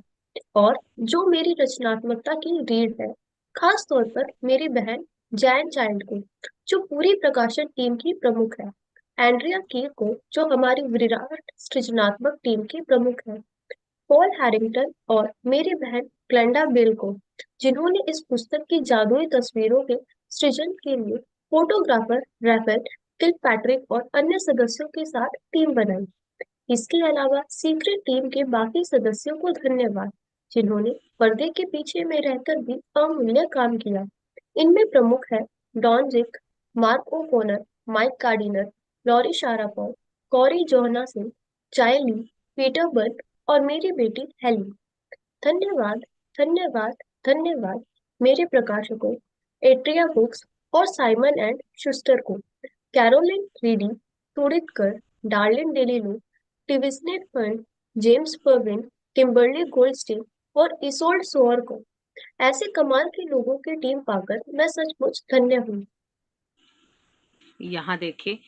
और जो मेरी रचनात्मकता की रीढ़ है। खास तौर पर मेरी बहन जैन चाइल्ड को, जो पूरी प्रकाशन टीम की प्रमुख है। एंड्रिया कीर को, जो हमारी विराट सृजनात्मक टीम की प्रमुख है। पॉल हैरिंगटन और मेरी बहन ग्लेंडा बेल को, जिन्होंने इस पुस्तक की जादुई तस्वीरों के सृजन के लिए फोटोग्राफर रैफेल किलपैट्रिक और अन्य सदस्यों के साथ टीम बनाई। इसके अलावा सीक्रेट टीम के बाकी सदस्यों को धन्यवाद, जिन्होंने पर्दे के पीछे में रहकर भी अमूल्य काम किया। इनमें प्रमुख है Don Jick, Mark O'Connor, Mike Kardiner, Laurie Sharapov, Cory Jonasson, चाइली, पीटर बर्ग और मेरी बेटी हेली। धन्यवाद, धन्यवाद, धन्यवाद मेरे प्रकाशकों एट्रिया बुक्स और साइमन एंड शुस्टर को, कैरोलिन रीडी, तुडितकर, डार्लिन डेलिलो, टिविस्नेट फंड, जेम्स पर्विन, किम्बर्ली गोल्डस्टीन और इसोल्ड सोअर को। ऐसे कमाल के लोगों की टीम पाकर मैं सचमुच धन्य हूँ। यहाँ देखिए,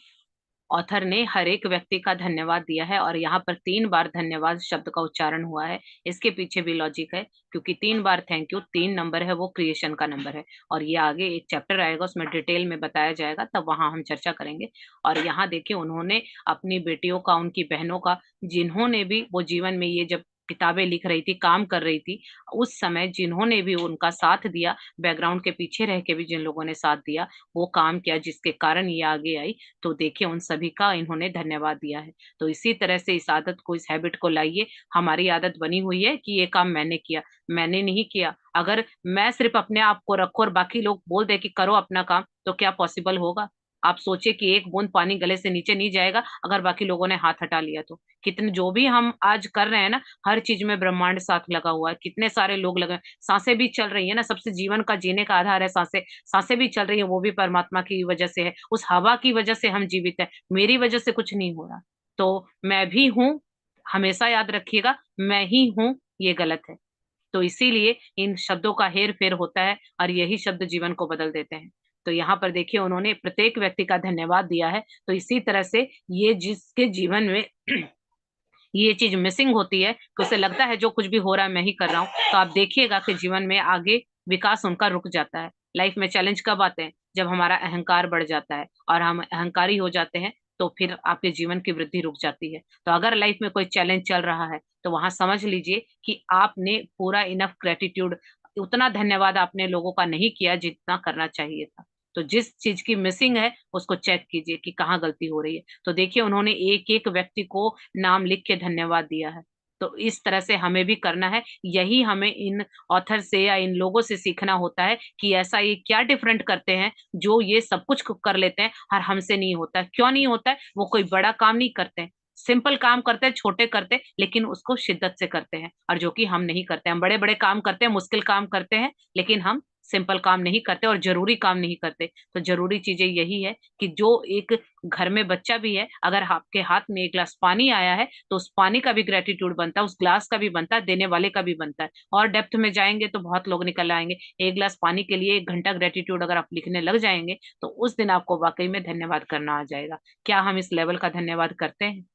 ऑथर ने हर एक व्यक्ति का धन्यवाद दिया है और यहाँ पर 3 बार धन्यवाद शब्द का उच्चारण हुआ है। इसके पीछे भी लॉजिक है, क्योंकि 3 बार थैंक यू, 3 नंबर है वो क्रिएशन का नंबर है। और ये आगे एक चैप्टर आएगा उसमें डिटेल में बताया जाएगा, तब वहां हम चर्चा करेंगे। और यहाँ देखिए उन्होंने अपनी बेटियों का, उनकी बहनों का, जिन्होंने भी वो जीवन में ये जब किताबें लिख रही थी, काम कर रही थी, उस समय जिन्होंने भी उनका साथ दिया, बैकग्राउंड के पीछे रह के भी जिन लोगों ने साथ दिया, वो काम किया जिसके कारण ये आगे आई, तो देखिए उन सभी का इन्होंने धन्यवाद दिया है। तो इसी तरह से इस आदत को, इस हैबिट को लाइए। हमारी आदत बनी हुई है कि ये काम मैंने किया, मैंने नहीं किया। अगर मैं सिर्फ अपने आप को रखूं और बाकी लोग बोल दे कि करो अपना काम, तो क्या पॉसिबल होगा? आप सोचिए कि एक बूंद पानी गले से नीचे नहीं जाएगा अगर बाकी लोगों ने हाथ हटा लिया तो। कितने जो भी हम आज कर रहे हैं ना, हर चीज में ब्रह्मांड साथ लगा हुआ है, कितने सारे लोग लगे, सांसें भी चल रही है ना, सबसे जीवन का जीने का आधार है सांसें, सांसें भी चल रही है, वो भी परमात्मा की वजह से है, उस हवा की वजह से हम जीवित है, मेरी वजह से कुछ नहीं हो रहा। तो मैं भी हूँ, हमेशा याद रखिएगा, मैं ही हूँ, ये गलत है। तो इसीलिए इन शब्दों का हेर फेर होता है और यही शब्द जीवन को बदल देते हैं। तो यहाँ पर देखिए उन्होंने प्रत्येक व्यक्ति का धन्यवाद दिया है। तो इसी तरह से ये जिसके जीवन में ये चीज मिसिंग होती है कि उसे लगता है जो कुछ भी हो रहा है मैं ही कर रहा हूँ, तो आप देखिएगा कि जीवन में आगे विकास उनका रुक जाता है। लाइफ में चैलेंज कब आते हैं? जब हमारा अहंकार बढ़ जाता है और हम अहंकारी हो जाते हैं, तो फिर आपके जीवन की वृद्धि रुक जाती है। तो अगर लाइफ में कोई चैलेंज चल रहा है, तो वहां समझ लीजिए कि आपने पूरा इनफ ग्रेटिट्यूड, उतना धन्यवाद आपने लोगों का नहीं किया जितना करना चाहिए था। तो जिस चीज की मिसिंग है उसको चेक कीजिए कि कहाँ गलती हो रही है। तो देखिए उन्होंने एक एक व्यक्ति को नाम लिख के धन्यवाद दिया है। तो इस तरह से हमें भी करना है। यही हमें इन ऑथर से या इन लोगों से सीखना होता है कि ऐसा ये क्या डिफरेंट करते हैं जो ये सब कुछ कर लेते हैं और हमसे नहीं होता है। क्यों नहीं होता है? वो कोई बड़ा काम नहीं करते हैं, सिंपल काम करते हैं, छोटे करते हैं, लेकिन उसको शिद्दत से करते हैं, और जो कि हम नहीं करते। हम बड़े बड़े काम करते हैं, मुश्किल काम करते हैं, लेकिन हम सिंपल काम नहीं करते और जरूरी काम नहीं करते। तो जरूरी चीजें यही है कि जो एक घर में बच्चा भी है, अगर आपके हाथ में एक गिलास पानी आया है, तो उस पानी का भी ग्रेटिट्यूड बनता है, उस ग्लास का भी बनता है, देने वाले का भी बनता है। और डेप्थ में जाएंगे तो बहुत लोग निकल आएंगे। एक गिलास पानी के लिए 1 घंटा ग्रेटिट्यूड अगर आप लिखने लग जाएंगे, तो उस दिन आपको वाकई में धन्यवाद करना आ जाएगा। क्या हम इस लेवल का धन्यवाद करते हैं?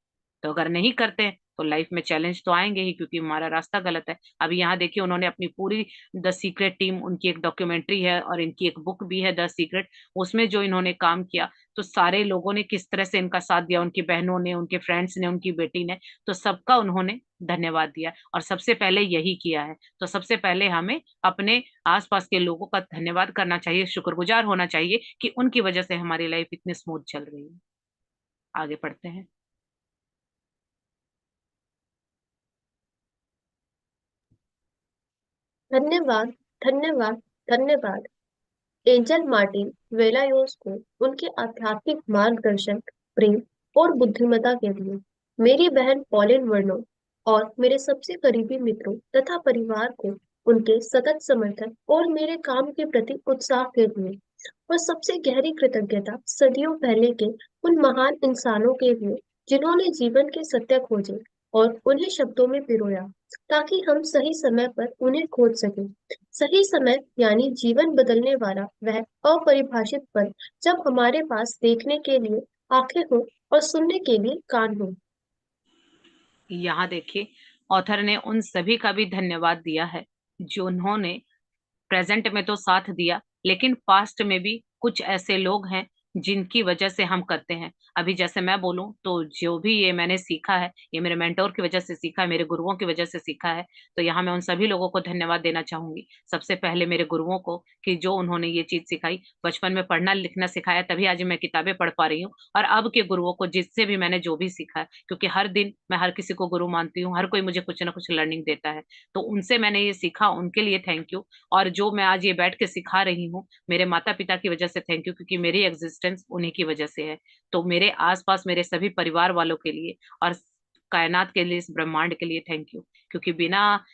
तो अगर नहीं करते हैं तो लाइफ में चैलेंज तो आएंगे ही, क्योंकि हमारा रास्ता गलत है। अभी यहाँ देखिए उन्होंने अपनी पूरी द सीक्रेट टीम, उनकी एक डॉक्यूमेंट्री है और इनकी एक बुक भी है द सीक्रेट, उसमें जो इन्होंने काम किया, तो सारे लोगों ने किस तरह से इनका साथ दिया, उनकी बहनों ने, उनके फ्रेंड्स ने, उनकी बेटी ने, तो सबका उन्होंने धन्यवाद दिया और सबसे पहले यही किया है। तो सबसे पहले हमें अपने आसपास के लोगों का धन्यवाद करना चाहिए, शुक्रगुजार होना चाहिए कि उनकी वजह से हमारी लाइफ इतनी स्मूथ चल रही है। आगे पढ़ते हैं। धन्यवाद, धन्यवाद, धन्यवाद एंजल मार्टिन वेलायोस को उनके आध्यात्मिक मार्गदर्शन, प्रेम और बुद्धिमत्ता के लिए, मेरी बहन पॉलिन वर्नो और मेरे सबसे करीबी मित्रों तथा परिवार को उनके सतत समर्थन और मेरे काम के प्रति उत्साह के लिए, और सबसे गहरी कृतज्ञता सदियों पहले के उन महान इंसानों के लिए जिन्होंने जीवन के सत्य खोजे और उन्हें शब्दों में पिरोया, ताकि हम सही समय पर उन्हें खोज सकें। सही समय यानी जीवन बदलने वाला वह अपरिभाषित पल, जब हमारे पास देखने के लिए आंखें हों और सुनने के लिए कान हों। यहाँ देखिए ऑथर ने उन सभी का भी धन्यवाद दिया है जो उन्होंने प्रेजेंट में तो साथ दिया, लेकिन पास्ट में भी कुछ ऐसे लोग हैं जिनकी वजह से हम करते हैं। अभी जैसे मैं बोलूं तो जो भी ये मैंने सीखा है, ये मेरे मेंटोर की वजह से सीखा है, मेरे गुरुओं की वजह से सीखा है। तो यहाँ मैं उन सभी लोगों को धन्यवाद देना चाहूंगी। सबसे पहले मेरे गुरुओं को, कि जो उन्होंने ये चीज सिखाई, बचपन में पढ़ना लिखना सिखाया, तभी आज मैं किताबें पढ़ पा रही हूँ। और अब के गुरुओं को, जिससे भी मैंने जो भी सीखा है, क्योंकि हर दिन मैं हर किसी को गुरु मानती हूँ, हर कोई मुझे कुछ ना कुछ लर्निंग देता है, तो उनसे मैंने ये सीखा, उनके लिए थैंक यू। और जो मैं आज ये बैठ के सिखा रही हूँ, मेरे माता पिता की वजह से थैंक यू, क्योंकि मेरी एग्जिस्टेंस उन्हीं की वजह से है। तो मेरे आसपास मेरे सभी परिवार वालों के लिए और कायनात के लिए, इस ब्रह्मांड के लिए थैंक यू, क्योंकि बिना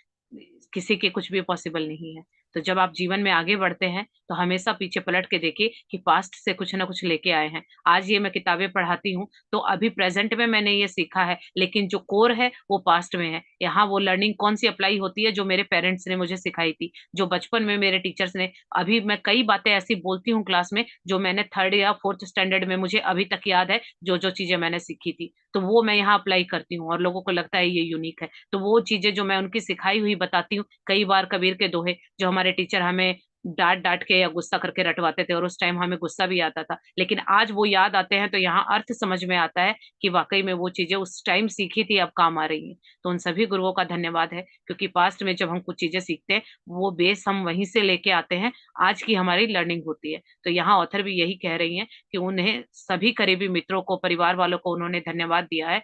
किसी के कुछ भी पॉसिबल नहीं है। तो तो जब आप जीवन में आगे बढ़ते हैं तो हमेशा पीछे पलट के देखिए कि पास्ट से कुछ ना कुछ लेके आए हैं। आज ये मैं किताबें पढ़ाती हूँ तो अभी प्रेजेंट में मैंने ये सीखा है, लेकिन जो कोर है वो पास्ट में है। यहाँ वो लर्निंग कौन सी अप्लाई होती है, जो मेरे पेरेंट्स ने मुझे सिखाई थी, जो बचपन में मेरे टीचर्स ने। अभी मैं कई बातें ऐसी बोलती हूँ क्लास में जो मैंने 3rd या 4th स्टैंडर्ड में, मुझे अभी तक याद है जो जो चीजें मैंने सीखी थी, तो वो मैं यहाँ अप्लाई करती हूँ और लोगों को लगता है ये यूनिक है। तो वो चीजें जो मैं उनकी सिखाई हुई बताती हूँ, कई बार कबीर के दोहे जो हमारे टीचर हमें डांट डांट के या गुस्सा करके रटवाते थे, और उस टाइम हमें गुस्सा भी आता था, लेकिन आज वो याद आते हैं तो यहाँ अर्थ समझ में आता है कि वाकई में वो चीजें उस टाइम सीखी थी अब काम आ रही हैं। तो उन सभी गुरुओं का धन्यवाद है, क्योंकि पास्ट में जब हम कुछ चीजें सीखते हैं वो बेस हम वहीं से लेके आते हैं, आज की हमारी लर्निंग होती है। तो यहाँ ऑथर भी यही कह रही हैं कि उन्हें सभी करीबी मित्रों को, परिवार वालों को उन्होंने धन्यवाद दिया है,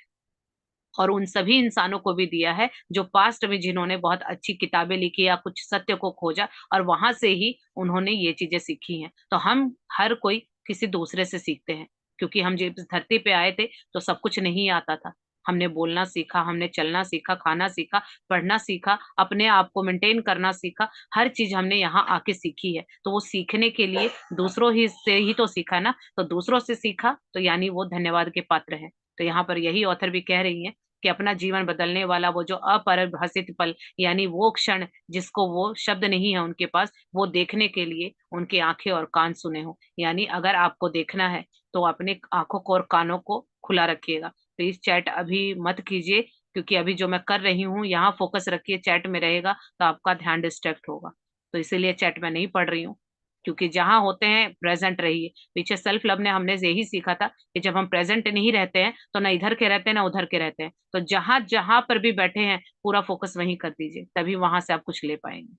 और उन सभी इंसानों को भी दिया है जो पास्ट में जिन्होंने बहुत अच्छी किताबें लिखी या कुछ सत्य को खोजा, और वहां से ही उन्होंने ये चीजें सीखी हैं। तो हम हर कोई किसी दूसरे से सीखते हैं, क्योंकि हम जब इस धरती पे आए थे तो सब कुछ नहीं आता था। हमने बोलना सीखा, हमने चलना सीखा, खाना सीखा, पढ़ना सीखा, अपने आप को मेंटेन करना सीखा, हर चीज हमने यहाँ आके सीखी है। तो वो सीखने के लिए दूसरों ही से ही तो सीखा ना, तो दूसरों से सीखा तो यानी वो धन्यवाद के पात्र है। तो यहाँ पर यही ऑथर भी कह रही है कि अपना जीवन बदलने वाला वो जो अपरिभाषित पल, यानी वो क्षण जिसको वो शब्द नहीं है उनके पास, वो देखने के लिए उनकी आंखें और कान सुने हो। यानी अगर आपको देखना है तो अपने आंखों को और कानों को खुला रखिएगा। प्लीज चैट अभी मत कीजिए, क्योंकि अभी जो मैं कर रही हूँ यहाँ फोकस रखिए, चैट में रहेगा तो आपका ध्यान डिस्ट्रैक्ट होगा। तो इसीलिए चैट में नहीं पढ़ रही हूँ, क्योंकि जहां होते हैं प्रेजेंट रहिए। पीछे सेल्फ लव ने हमने यही सीखा था कि जब हम प्रेजेंट नहीं रहते हैं तो ना इधर के रहते हैं ना उधर के रहते हैं। तो जहां जहां पर भी बैठे हैं पूरा फोकस वहीं कर दीजिए, तभी वहां से आप कुछ ले पाएंगे।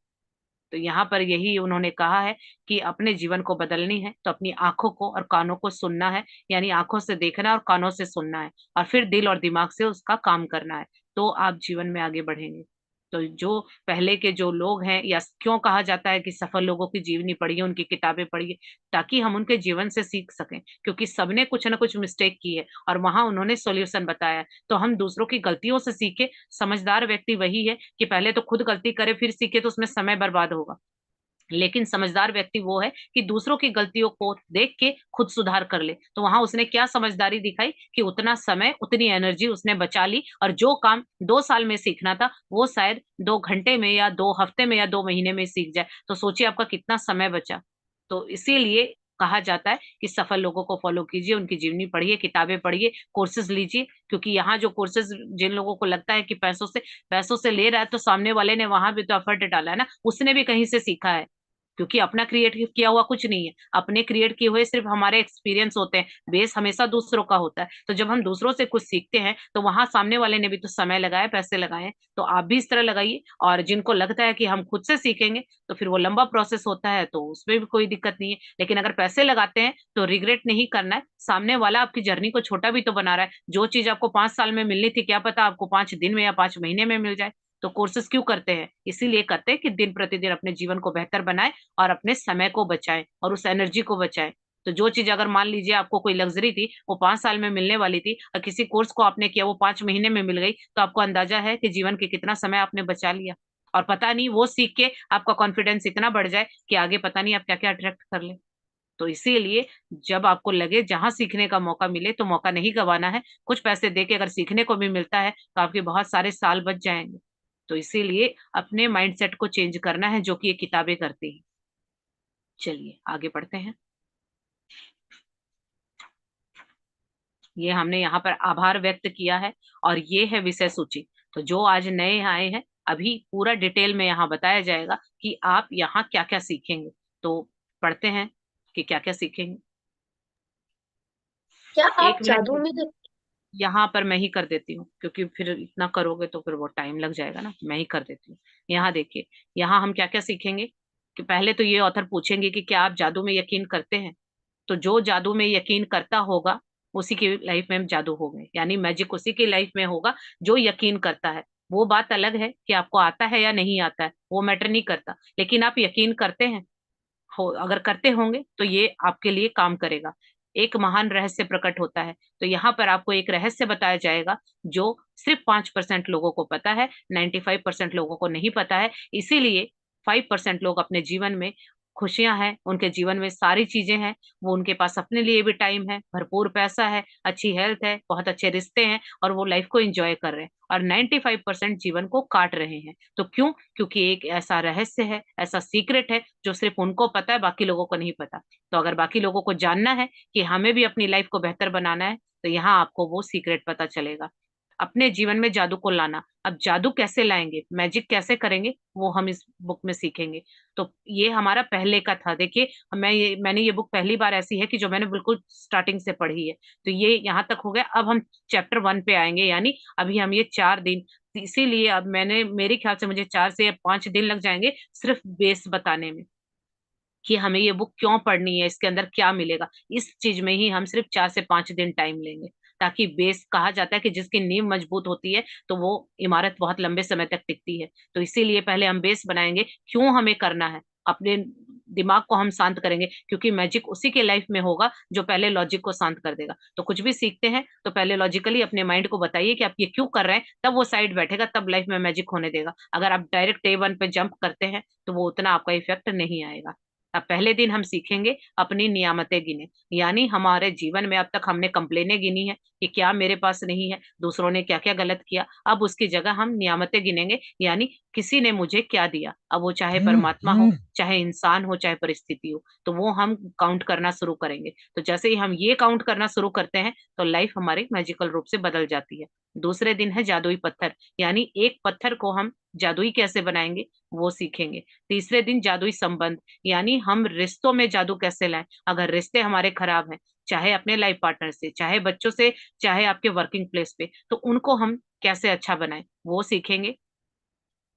तो यहाँ पर यही उन्होंने कहा है कि अपने जीवन को बदलनी है तो अपनी आंखों को और कानों को सुनना है, यानी आंखों से देखना है और कानों से सुनना है, और फिर दिल और दिमाग से उसका काम करना है, तो आप जीवन में आगे बढ़ेंगे। तो जो पहले के जो लोग हैं, या क्यों कहा जाता है कि सफल लोगों की जीवनी पढ़िए, उनकी किताबें पढ़िए, ताकि हम उनके जीवन से सीख सकें, क्योंकि सबने कुछ ना कुछ मिस्टेक की है और वहां उन्होंने सॉल्यूशन बताया है। तो हम दूसरों की गलतियों से सीखे। समझदार व्यक्ति वही है कि पहले तो खुद गलती करे फिर सीखे, तो उसमें समय बर्बाद होगा। लेकिन समझदार व्यक्ति वो है कि दूसरों की गलतियों को देख के खुद सुधार कर ले। तो वहां उसने क्या समझदारी दिखाई कि उतना समय, उतनी एनर्जी उसने बचा ली, और जो काम 2 साल में सीखना था वो शायद 2 घंटे में या 2 हफ्ते में या 2 महीने में सीख जाए। तो सोचिए आपका कितना समय बचा। तो इसीलिए कहा जाता है कि सफल लोगों को फॉलो कीजिए, उनकी जीवनी पढ़िए, किताबें पढ़िए, कोर्सेज लीजिए, क्योंकि यहाँ जो कोर्सेज, जिन लोगों को लगता है कि पैसों से ले रहा है, तो सामने वाले ने वहां भी तो एफर्ट डाला है ना, उसने भी कहीं से सीखा है, क्योंकि अपना क्रिएट किया हुआ कुछ नहीं है। अपने क्रिएट किए हुए सिर्फ हमारे एक्सपीरियंस होते हैं, बेस हमेशा दूसरों का होता है। तो जब हम दूसरों से कुछ सीखते हैं तो वहां सामने वाले ने भी तो समय लगाया, पैसे लगाए, तो आप भी इस तरह लगाइए। और जिनको लगता है कि हम खुद से सीखेंगे तो फिर वो लंबा प्रोसेस होता है, तो उसमें भी कोई दिक्कत नहीं है। लेकिन अगर पैसे लगाते हैं तो रिग्रेट नहीं करना है, सामने वाला आपकी जर्नी को छोटा भी तो बना रहा है। जो चीज आपको 5 साल में मिलनी थी, क्या पता आपको 5 दिन में या 5 महीने में मिल जाए। तो कोर्सेज क्यों करते हैं? इसीलिए करते हैं कि दिन प्रतिदिन अपने जीवन को बेहतर बनाए और अपने समय को बचाए और उस एनर्जी को बचाए। तो जो चीज अगर मान लीजिए आपको कोई लग्जरी थी, वो 5 साल में मिलने वाली थी, और किसी कोर्स को आपने किया वो 5 महीने में मिल गई, तो आपको अंदाजा है कि जीवन के कितना समय आपने बचा लिया। और पता नहीं वो सीख के आपका कॉन्फिडेंस इतना बढ़ जाए कि आगे पता नहीं आप क्या क्या अट्रैक्ट कर ले। तो इसीलिए जब आपको लगे जहां सीखने का मौका मिले तो मौका नहीं गंवाना है। कुछ पैसे दे के अगर सीखने को भी मिलता है तो आपके बहुत सारे साल बच जाएंगे। तो इसीलिए अपने माइंडसेट को चेंज करना है, जो कि ये किताबें करती हैं। चलिए आगे बढ़ते हैं। ये हमने यहाँ पर आभार व्यक्त किया है, और ये है विषय सूची। तो जो आज नए आए हैं, अभी पूरा डिटेल में यहाँ बताया जाएगा कि आप यहाँ क्या क्या सीखेंगे। तो पढ़ते हैं कि क्या क्या सीखेंगे। क्या आप एक जादू मिनट में यहाँ पर मैं ही कर देती हूँ, क्योंकि फिर इतना करोगे तो फिर वो टाइम लग जाएगा ना, मैं ही कर देती हूँ। यहाँ देखिए, यहाँ हम क्या क्या सीखेंगे कि पहले तो ये ऑथर पूछेंगे कि क्या आप जादू में यकीन करते हैं। तो जो जादू में यकीन करता होगा उसी की लाइफ में जादू होगा, यानी मैजिक उसी की लाइफ में होगा जो यकीन करता है। वो बात अलग है कि आपको आता है या नहीं आता है, वो मैटर नहीं करता, लेकिन आप यकीन करते हैं। हो अगर करते होंगे तो ये आपके लिए काम करेगा। एक महान रहस्य प्रकट होता है। तो यहाँ पर आपको एक रहस्य बताया जाएगा जो सिर्फ 5% लोगों को पता है, 95% लोगों को नहीं पता है। इसीलिए 5% लोग अपने जीवन में खुशियां हैं, उनके जीवन में सारी चीजें हैं, वो उनके पास अपने लिए भी टाइम है, भरपूर पैसा है, अच्छी हेल्थ है, बहुत अच्छे रिश्ते हैं और वो लाइफ को एंजॉय कर रहे हैं, और 95% जीवन को काट रहे हैं। तो क्यों? क्योंकि एक ऐसा रहस्य है, ऐसा सीक्रेट है जो सिर्फ उनको पता है, बाकी लोगों को नहीं पता। तो अगर बाकी लोगों को जानना है कि हमें भी अपनी लाइफ को बेहतर बनाना है, तो यहाँ आपको वो सीक्रेट पता चलेगा। अपने जीवन में जादू को लाना, अब जादू कैसे लाएंगे, मैजिक कैसे करेंगे, वो हम इस बुक में सीखेंगे। तो ये हमारा पहले का था। देखिए, मैंने ये बुक पहली बार ऐसी है कि जो मैंने बिल्कुल स्टार्टिंग से पढ़ी है। तो ये यहाँ तक हो गया। अब हम चैप्टर 1 पे आएंगे, यानी अभी हम ये 4 दिन, इसीलिए अब मैंने, मेरे ख्याल से मुझे 4 से 5 दिन लग जाएंगे सिर्फ बेस बताने में कि हमें ये बुक क्यों पढ़नी है, इसके अंदर क्या मिलेगा। इस चीज में ही हम सिर्फ 4 से 5 दिन टाइम लेंगे, ताकि बेस, कहा जाता है कि जिसकी नींव मजबूत होती है तो वो इमारत बहुत लंबे समय तक टिकती है। तो इसीलिए पहले हम बेस बनाएंगे, क्यों हमें करना है, अपने दिमाग को हम शांत करेंगे, क्योंकि मैजिक उसी के लाइफ में होगा जो पहले लॉजिक को शांत कर देगा। तो कुछ भी सीखते हैं तो पहले लॉजिकली अपने माइंड को बताइए कि आप ये क्यों कर रहे हैं, तब वो साइड बैठेगा, तब लाइफ में मैजिक होने देगा। अगर आप डायरेक्ट डे 1 पे जंप करते हैं तो वो उतना आपका इफेक्ट नहीं आएगा। अब पहले दिन हम सीखेंगे अपनी नियामतें गिने, यानी हमारे जीवन में अब तक हमने कंप्लेनें गिनी है कि क्या मेरे पास नहीं है, दूसरों ने क्या क्या गलत किया। अब उसकी जगह हम नियामतें गिनेंगे, यानी किसी ने मुझे क्या दिया। अब वो चाहे परमात्मा हो, चाहे इंसान हो, चाहे परिस्थिति हो, तो वो हम काउंट करना शुरू करेंगे। तो जैसे ही हम ये काउंट करना शुरू करते हैं तो लाइफ हमारी मैजिकल रूप से बदल जाती है। दूसरे दिन है जादुई पत्थर, यानी एक पत्थर को हम जादुई कैसे बनाएंगे वो सीखेंगे। तीसरे दिन जादुई संबंध, यानी हम रिश्तों में जादू कैसे लाएं। अगर रिश्ते हमारे खराब हैं, चाहे अपने लाइफ पार्टनर से, चाहे बच्चों से, चाहे आपके वर्किंग प्लेस पे, तो उनको हम कैसे अच्छा बनाएं वो सीखेंगे।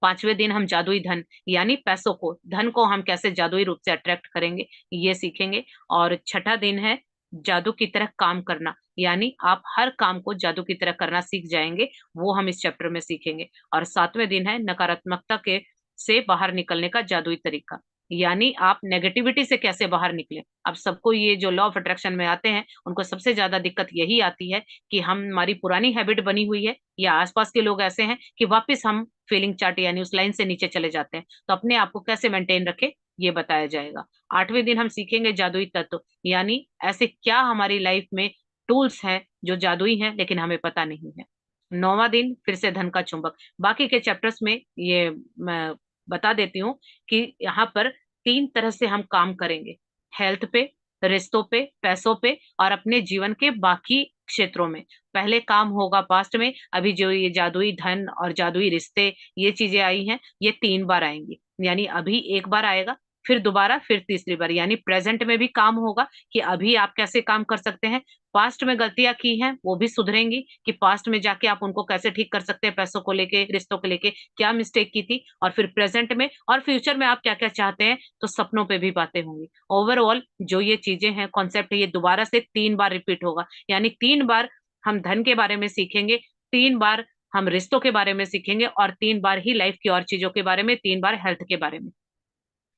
5वें दिन हम जादुई धन, यानी पैसों को, धन को हम कैसे जादुई रूप से अट्रैक्ट करेंगे, ये सीखेंगे। और छठा दिन है जादू की तरह काम करना, यानी आप हर काम को जादू की तरह करना सीख जाएंगे, वो हम इस चैप्टर में सीखेंगे। और 7वें दिन है नकारात्मकता के से बाहर निकलने का जादुई तरीका, यानी आप नेगेटिविटी से कैसे बाहर निकले। अब सबको ये जो लॉ ऑफ अट्रैक्शन में आते हैं उनको सबसे ज्यादा दिक्कत यही आती है कि हमारी पुरानी हैबिट बनी हुई है, या आसपास के लोग ऐसे हैं कि वापस हम फीलिंग चार्ट यानी उस लाइन से नीचे चले जाते हैं। तो अपने आप को कैसे मेंटेन रखे, ये बताया जाएगा। 8वें दिन हम सीखेंगे जादुई तत्व, यानी ऐसे क्या हमारी लाइफ में टूल्स हैं जो जादुई हैं लेकिन हमें पता नहीं है। 9वां दिन फिर से धन का चुंबक। बाकी के चैप्टर्स में ये मैं बता देती हूँ कि यहाँ पर 3 तरह से हम काम करेंगे, हेल्थ पे, रिश्तों पे, पैसों पे, और अपने जीवन के बाकी क्षेत्रों में। पहले काम होगा पास्ट में, अभी जो ये जादुई धन और जादुई रिश्ते ये चीजें आई हैं, ये 3 बार आएंगी, यानी अभी एक बार आएगा, फिर दोबारा, फिर तीसरी बार, यानी प्रेजेंट में भी काम होगा कि अभी आप कैसे काम कर सकते हैं। पास्ट में गलतियां की हैं वो भी सुधरेंगी कि पास्ट में जाके आप उनको कैसे ठीक कर सकते हैं, पैसों को लेके, रिश्तों को लेके क्या मिस्टेक की थी, और फिर प्रेजेंट में और फ्यूचर में आप क्या क्या चाहते हैं। तो सपनों पे भी बातें होंगी। ओवरऑल जो ये चीजें हैं, कॉन्सेप्ट है, ये दोबारा से 3 बार रिपीट होगा, यानी 3 बार हम धन के बारे में सीखेंगे, 3 बार हम रिश्तों के बारे में सीखेंगे, और 3 बार ही लाइफ की और चीजों के बारे में, 3 बार हेल्थ के बारे में।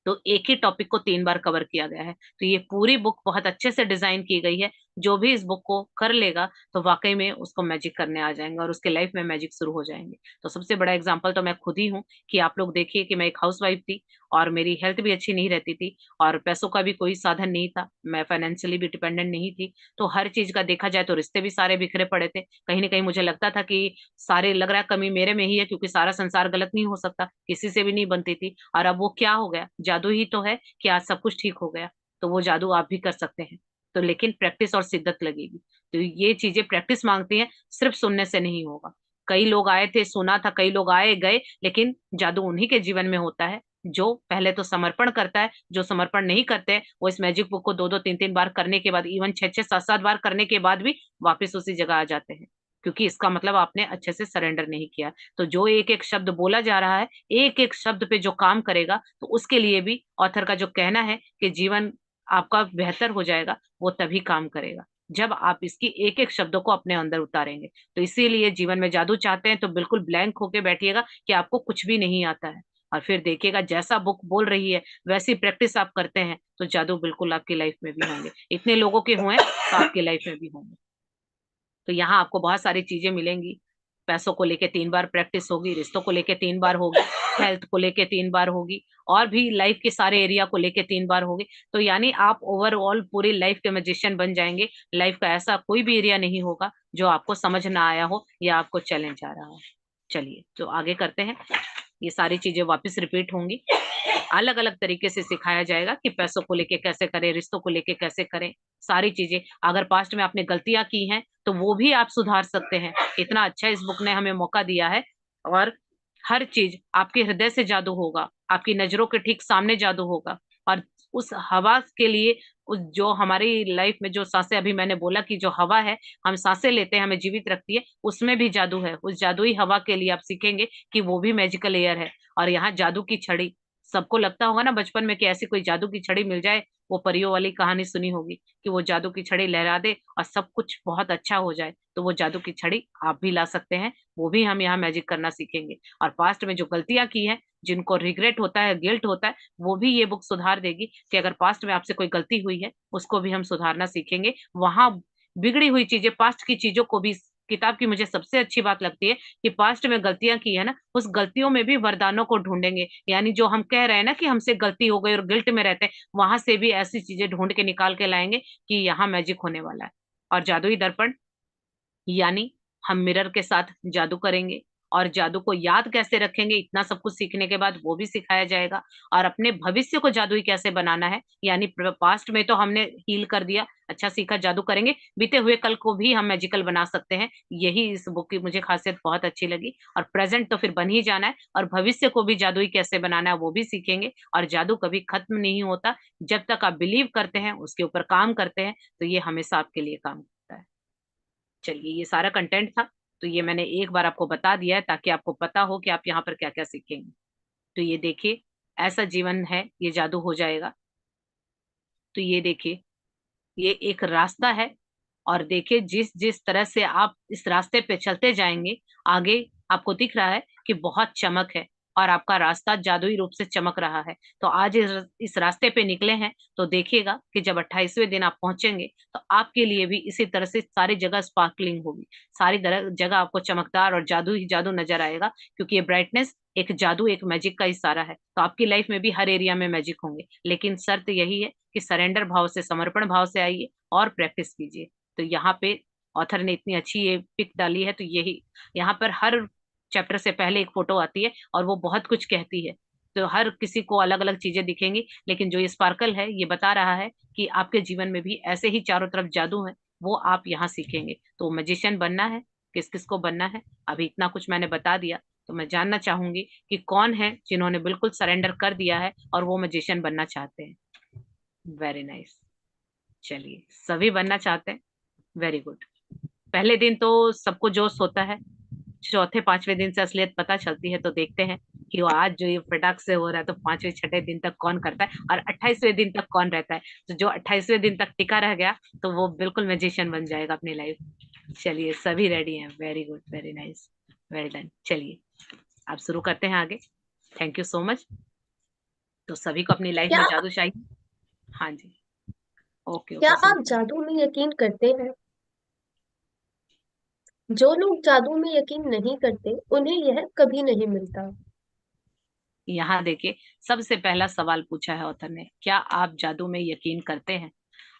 तो एक ही टॉपिक को 3 बार कवर किया गया है। तो ये पूरी बुक बहुत अच्छे से डिजाइन की गई है। जो भी इस बुक को कर लेगा तो वाकई में उसको मैजिक करने आ जाएंगे और उसके लाइफ में मैजिक शुरू हो जाएंगे। तो सबसे बड़ा एग्जांपल तो मैं खुद ही हूँ कि आप लोग देखिए कि मैं एक हाउसवाइफ थी और मेरी हेल्थ भी अच्छी नहीं रहती थी और पैसों का भी कोई साधन नहीं था, मैं फाइनेंशियली भी डिपेंडेंट नहीं थी। तो हर चीज का देखा जाए तो रिश्ते भी सारे बिखरे पड़े थे। कहीं ना कहीं मुझे लगता था कि सारे, लग रहा है कमी मेरे में ही है, क्योंकि सारा संसार गलत नहीं हो सकता, किसी से भी नहीं बनती थी। और अब वो क्या हो गया, जादू ही तो है कि आज सब कुछ ठीक हो गया। तो वो जादू आप भी कर सकते हैं, तो लेकिन प्रैक्टिस और शिद्दत लगेगी। तो ये चीजें प्रैक्टिस मांगती हैं, सिर्फ सुनने से नहीं होगा। कई लोग आए थे, सुना था, कई लोग आए गए, लेकिन जादू उन्हीं के जीवन में होता है जो पहले तो समर्पण करता है। जो समर्पण नहीं करते हैं वो इस मैजिक बुक को 2-2 3-3 बार करने के बाद, इवन 6-6 7-7 बार करने के बाद भी वापस उसी जगह आ जाते हैं, क्योंकि इसका मतलब आपने अच्छे से सरेंडर नहीं किया। तो जो एक एक शब्द बोला जा रहा है, एक एक शब्द पे जो काम करेगा, तो उसके लिए भी ऑथर का जो कहना है कि जीवन आपका बेहतर हो जाएगा, वो तभी काम करेगा जब आप इसकी एक एक शब्दों को अपने अंदर उतारेंगे। तो इसीलिए जीवन में जादू चाहते हैं तो बिल्कुल ब्लैंक होके बैठिएगा कि आपको कुछ भी नहीं आता है, और फिर देखिएगा जैसा बुक बोल रही है वैसी प्रैक्टिस आप करते हैं तो जादू बिल्कुल आपकी लाइफ में भी होंगे। इतने लोगों के हुए तो आपकी लाइफ में भी होंगे। तो यहाँ आपको बहुत सारी चीजें मिलेंगी। पैसों को लेके 3 बार प्रैक्टिस होगी, रिश्तों को लेके 3 बार होगी, हेल्थ को लेके 3 बार होगी, और भी लाइफ के सारे एरिया को लेके 3 बार होगी। तो यानी आप ओवरऑल पूरी लाइफ के मैजिशियन बन जाएंगे। लाइफ का ऐसा कोई भी एरिया नहीं होगा जो आपको समझ ना आया हो या आपको चैलेंज आ रहा हो। चलिए तो आगे करते हैं। ये सारी चीजें वापस रिपीट होंगी, अलग अलग तरीके से सिखाया जाएगा कि पैसों को लेके कैसे करें, रिश्तों को लेके कैसे करें, सारी चीजें। अगर पास्ट में आपने गलतियां की हैं तो वो भी आप सुधार सकते हैं। इतना अच्छा इस बुक ने हमें मौका दिया है। और हर चीज आपके हृदय से जादू होगा, आपकी नजरों के ठीक सामने जादू होगा। और उस हवा के लिए, उस जो हमारी लाइफ में जो सांसें, अभी मैंने बोला कि जो हवा है हम सांसें लेते हैं, हमें जीवित रखती है, उसमें भी जादू है। उस जादुई हवा के लिए आप सीखेंगे कि वो भी मैजिकल एयर है। और यहाँ जादू की छड़ी, सबको लगता होगा ना बचपन में कि ऐसी कोई जादू की छड़ी मिल जाए, वो परियों वाली कहानी सुनी होगी कि वो जादू की छड़ी लहरा दे और सब कुछ बहुत अच्छा हो जाए। तो वो जादू की छड़ी आप भी ला सकते हैं, वो भी हम यहाँ मैजिक करना सीखेंगे। और पास्ट में जो गलतियां की हैं, जिनको रिग्रेट होता है, गिल्ट होता है, वो भी ये बुक सुधार देगी कि अगर पास्ट में आपसे कोई गलती हुई है उसको भी हम सुधारना सीखेंगे। वहां बिगड़ी हुई चीजें, पास्ट की चीजों को भी, किताब की मुझे सबसे अच्छी बात लगती है कि पास्ट में गलतियां की है ना, उस गलतियों में भी वरदानों को ढूंढेंगे। यानी जो हम कह रहे हैं ना कि हमसे गलती हो गई और गिल्ट में रहते हैं, वहां से भी ऐसी चीजें ढूंढ के निकाल के लाएंगे कि यहाँ मैजिक होने वाला है। और जादुई दर्पण, यानी हम मिरर के साथ जादू करेंगे, और जादू को याद कैसे रखेंगे, इतना सब कुछ सीखने के बाद वो भी सिखाया जाएगा। और अपने भविष्य को जादुई कैसे बनाना है, यानी पास्ट में तो हमने हील कर दिया, अच्छा सीखा, जादू करेंगे, बीते हुए कल को भी हम मैजिकल बना सकते हैं। यही इस बुक की मुझे खासियत बहुत अच्छी लगी। और प्रेजेंट तो फिर बन ही जाना है, और भविष्य को भी जादुई कैसे बनाना है वो भी सीखेंगे। और जादू कभी खत्म नहीं होता, जब तक आप बिलीव करते हैं, उसके ऊपर काम करते हैं, तो ये हमेशा आपके लिए काम करता है। चलिए, ये सारा कंटेंट था, तो ये मैंने एक बार आपको बता दिया है ताकि आपको पता हो कि आप यहाँ पर क्या क्या सीखेंगे। तो ये देखिए, ऐसा जीवन है, ये जादू हो जाएगा। तो ये देखिए, ये एक रास्ता है, और देखिए जिस जिस तरह से आप इस रास्ते पे चलते जाएंगे, आगे आपको दिख रहा है कि बहुत चमक है, और आपका रास्ता जादुई रूप से चमक रहा है। तो आज इस रास्ते पे निकले हैं, तो देखिएगा कि जब 28वें दिन आप पहुंचेंगे तो आपके लिए भी इसी तरह से सारी जगह स्पार्कलिंग होगी, सारी जगह आपको चमकदार और जादू ही जादू नजर आएगा। क्योंकि ये ब्राइटनेस एक जादू, एक मैजिक का इशारा है। तो आपकी लाइफ में भी हर एरिया में मैजिक होंगे, लेकिन शर्त यही है कि सरेंडर भाव से, समर्पण भाव से आइए और प्रैक्टिस कीजिए। तो यहाँ पे ऑथर ने इतनी अच्छी ये पिक डाली है। तो यही, यहाँ पर हर चैप्टर से पहले एक फोटो आती है और वो बहुत कुछ कहती है। तो हर किसी को अलग अलग चीजें दिखेंगी, लेकिन जो ये स्पार्कल है ये बता रहा है कि आपके जीवन में भी ऐसे ही चारों तरफ जादू है, वो आप यहाँ सीखेंगे। तो मैजिशियन बनना है, किस किस को बनना है, अभी इतना कुछ मैंने बता दिया। तो मैं जानना चाहूंगी कि कौन है जिन्होंने बिल्कुल सरेंडर कर दिया है और वो मैजिशियन बनना चाहते हैं। Very nice. चलिए, सभी बनना चाहते हैं, वेरी गुड। पहले दिन तो सबको जोश होता है, चौथे पांचवें दिन से असलियत पता चलती है। तो देखते हैं कि वो आज जो ये फटाक से हो रहा है, तो पांचवें छठे दिन तक कौन करता है और 28वें दिन तक कौन रहता है। तो जो 28वें दिन तक टिका रह गया, तो वो बिल्कुल मैजिशियन बन जाएगा अपनी लाइफ। चलिए, सभी रेडी हैं, very good, very nice, well done. चलिए, अब शुरू करते हैं आगे। Thank you so much. तो सभी को अपनी लाइफ क्या में जादू चाहिए। हाँ जी, ओके क्या ओके, शुरू आप करें। जादू में यकीन करते हैं? जो लोग जादू में यकीन नहीं करते, उन्हें यह कभी नहीं मिलता। यहाँ देखिए, सबसे पहला सवाल पूछा है ऑथर ने, क्या आप जादू में यकीन करते हैं।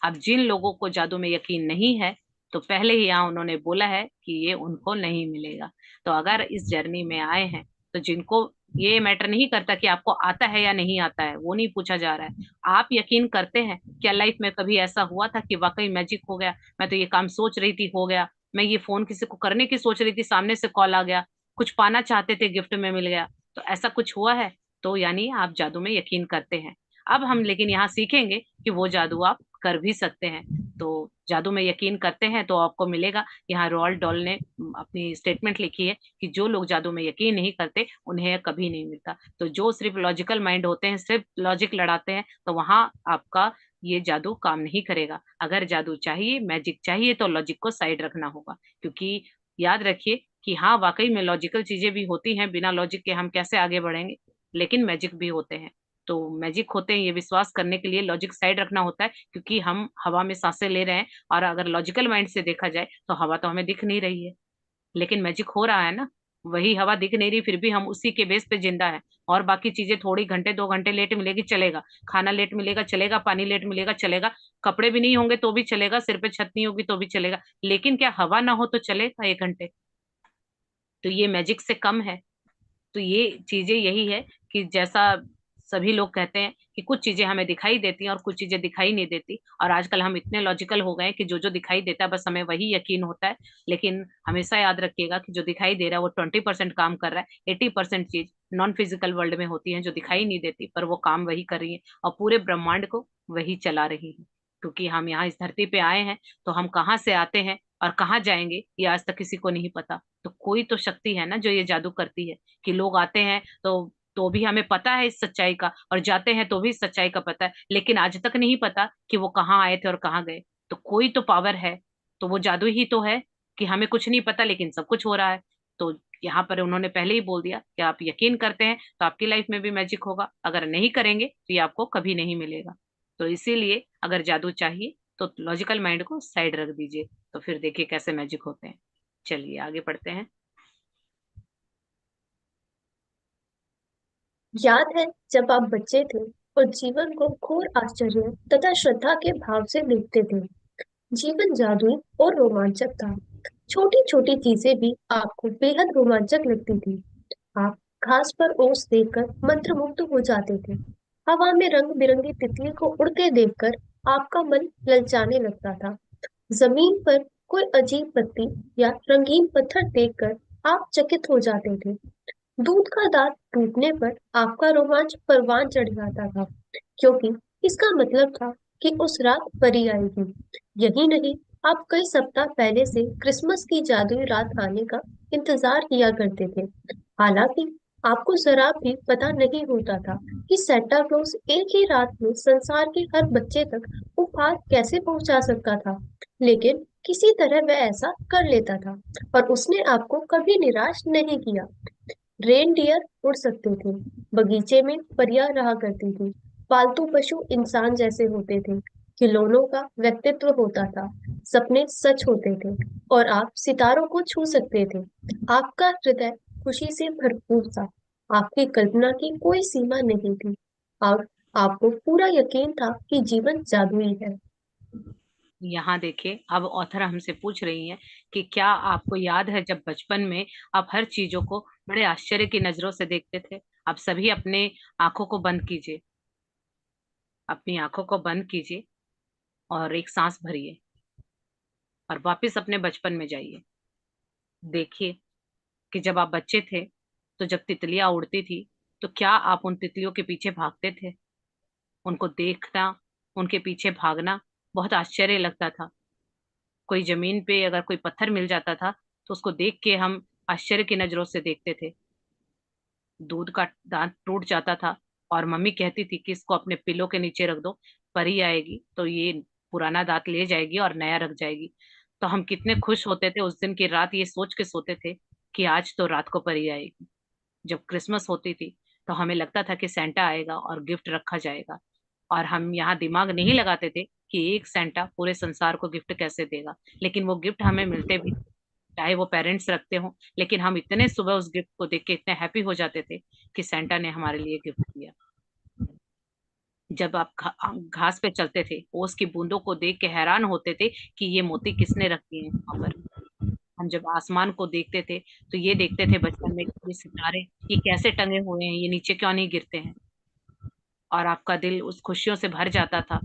अब जिन लोगों को जादू में यकीन नहीं है, तो पहले ही यहाँ उन्होंने बोला है कि ये उनको नहीं मिलेगा। तो अगर इस जर्नी में आए हैं, तो जिनको ये मैटर नहीं करता कि आपको आता है या नहीं आता है, वो नहीं पूछा जा रहा है। आप यकीन करते हैं, क्या लाइफ में कभी ऐसा हुआ था कि वाकई मैजिक हो गया, मैं तो ये काम सोच रही थी हो गया, मैं ये फोन किसी को करने की सोच रही थी, सामने से कॉल आ गया, कुछ पाना चाहते थे गिफ्ट में मिल गया। तो ऐसा कुछ हुआ है, तो यानी आप जादू में यकीन करते हैं। अब हम लेकिन यहाँ सीखेंगे कि वो जादू आप कर भी सकते हैं। तो जादू में यकीन करते हैं तो आपको मिलेगा। यहाँ रोल्ड डॉल ने अपनी स्टेटमेंट लिखी है कि जो लोग जादू में यकीन नहीं करते, उन्हें कभी नहीं मिलता। तो जो सिर्फ लॉजिकल माइंड होते हैं, सिर्फ लॉजिक लड़ाते हैं, तो वहां आपका ये जादू काम नहीं करेगा। अगर जादू चाहिए, मैजिक चाहिए, तो लॉजिक को साइड रखना होगा। क्योंकि याद रखिए कि हाँ, वाकई में लॉजिकल चीजें भी होती हैं, बिना लॉजिक के हम कैसे आगे बढ़ेंगे। लेकिन मैजिक भी होते हैं। तो मैजिक होते हैं, ये विश्वास करने के लिए लॉजिक साइड रखना होता है, क्योंकि हम हवा में सांसें ले रहे हैं, और अगर लॉजिकल माइंड से देखा जाए तो हवा तो हमें दिख नहीं रही है। लेकिन मैजिक हो रहा है ना। वही हवा दिख नहीं रही, फिर भी हम उसी के बेस पे जिंदा है। और बाकी चीजें थोड़ी घंटे 2 घंटे लेट मिलेगी चलेगा, खाना लेट मिलेगा चलेगा, पानी लेट मिलेगा चलेगा, कपड़े भी नहीं होंगे तो भी चलेगा, सिर पे छत नहीं होगी तो भी चलेगा, लेकिन क्या हवा ना हो तो चलेगा 1 घंटे? तो ये मैजिक से कम है। तो ये चीजें यही है कि जैसा सभी लोग कहते हैं कि कुछ चीजें हमें दिखाई देती हैं और कुछ चीजें दिखाई नहीं देती, और आजकल हम इतने लॉजिकल हो गए हैं कि जो जो दिखाई देता है बस हमें वही यकीन होता है। लेकिन हमेशा याद रखिएगा कि जो दिखाई दे रहा है वो 20% काम कर रहा है, 80% चीज नॉन फिजिकल वर्ल्ड में होती है जो दिखाई नहीं देती, पर वो काम वही कर रही है और पूरे ब्रह्मांड को वही चला रही है। क्योंकि हम यहाँ इस धरती पे आए हैं, तो हम कहाँ से आते हैं और कहाँ जाएंगे ये आज तक किसी को नहीं पता। तो कोई तो शक्ति है ना जो ये जादू करती है, कि लोग आते हैं तो भी हमें पता है इस सच्चाई का, और जाते हैं तो भी इस सच्चाई का पता है, लेकिन आज तक नहीं पता कि वो कहाँ आए थे और कहाँ गए। तो कोई तो पावर है, तो वो जादू ही तो है कि हमें कुछ नहीं पता लेकिन सब कुछ हो रहा है। तो यहाँ पर उन्होंने पहले ही बोल दिया कि आप यकीन करते हैं तो आपकी लाइफ में भी मैजिक होगा, अगर नहीं करेंगे तो ये आपको कभी नहीं मिलेगा। तो इसीलिए अगर जादू चाहिए तो लॉजिकल माइंड को साइड रख दीजिए, तो फिर देखिए कैसे मैजिक होते हैं। चलिए आगे पढ़ते हैं। याद है जब आप बच्चे थे और जीवन को घोर आश्चर्य तथा श्रद्धा के भाव से देखते थे। जीवन जादुई और रोमांचक था। छोटी छोटी चीजें भी आपको बेहद रोमांचक लगती थी। आप घास पर ओस देखकर मंत्रमुग्ध हो जाते थे। हवा में रंग बिरंगी तितली को उड़ते देखकर आपका मन ललचाने लगता था। जमीन पर कोई अजीब पत्ती या रंगीन पत्थर देखकर आप चकित हो जाते थे। दूध का दांत टूटने पर आपका रोमांच परवान चढ़ जाता था, क्योंकि इसका मतलब था कि उस रात परी आएगी। यही नहीं, आप कई सप्ताह पहले से क्रिसमस की जादुई रात आने का इंतजार किया करते थे। हालांकि आपको जरा भी पता नहीं होता था कि सेंटा क्लॉज एक ही रात में संसार के हर बच्चे तक उपहार कैसे पहुंचा सकता था, लेकिन किसी तरह वह ऐसा कर लेता था और उसने आपको कभी निराश नहीं किया। रेनडियर उड़ सकते थे, बगीचे में परियां रहा करती थी, पालतू पशु इंसान जैसे होते थे, खिलौनों का व्यक्तित्व होता था, सपने सच होते थे और आप सितारों को छू सकते थे। आपका हृदय खुशी से भरपूर था। आपकी कल्पना की कोई सीमा नहीं थी और आपको पूरा यकीन था कि जीवन जादुई है। यहाँ देखिए, अब ऑथर हमसे पूछ रही हैं कि क्या आपको याद है जब बचपन में आप हर चीजों को बड़े आश्चर्य की नजरों से देखते थे? आप सभी अपने आंखों को बंद कीजिए, अपनी आंखों को बंद कीजिए और एक सांस भरिए और वापस अपने बचपन में जाइए। देखिए कि जब आप बच्चे थे तो जब तितलियां उड़ती थी तो क्या आप उन तितलियों के पीछे भागते थे? उनको देखना, उनके पीछे भागना बहुत आश्चर्य लगता था। कोई जमीन पे अगर कोई पत्थर मिल जाता था तो उसको देख के हम आश्चर्य की नजरों से देखते थे। दूध का दांत टूट जाता था और मम्मी कहती थी कि इसको अपने पिलो के नीचे रख दो, परी आएगी तो ये पुराना दांत ले जाएगी और नया रख जाएगी। तो हम कितने खुश होते थे उस दिन की रात, ये सोच के सोते थे कि आज तो रात को परी आएगी। जब क्रिसमस होती थी तो हमें लगता था कि सेंटा आएगा और गिफ्ट रखा जाएगा, और हम यहाँ दिमाग नहीं लगाते थे कि एक सेंटा पूरे संसार को गिफ्ट कैसे देगा। लेकिन वो गिफ्ट हमें मिलते भी, चाहे वो पेरेंट्स रखते हो, लेकिन हम इतने सुबह उस गिफ्ट को देख के इतने हैप्पी हो जाते थे कि सेंटा ने हमारे लिए गिफ्ट दिया। जब आप घास पे चलते थे, ओस की बूंदों को देख के हैरान होते थे कि ये मोती किसने रखे हैं यहाँ पर। हम जब आसमान को देखते थे तो ये देखते थे बचपन में कि ये सितारे ये कैसे टंगे हुए हैं, ये नीचे क्यों नहीं गिरते हैं। और आपका दिल उस खुशियों से भर जाता था।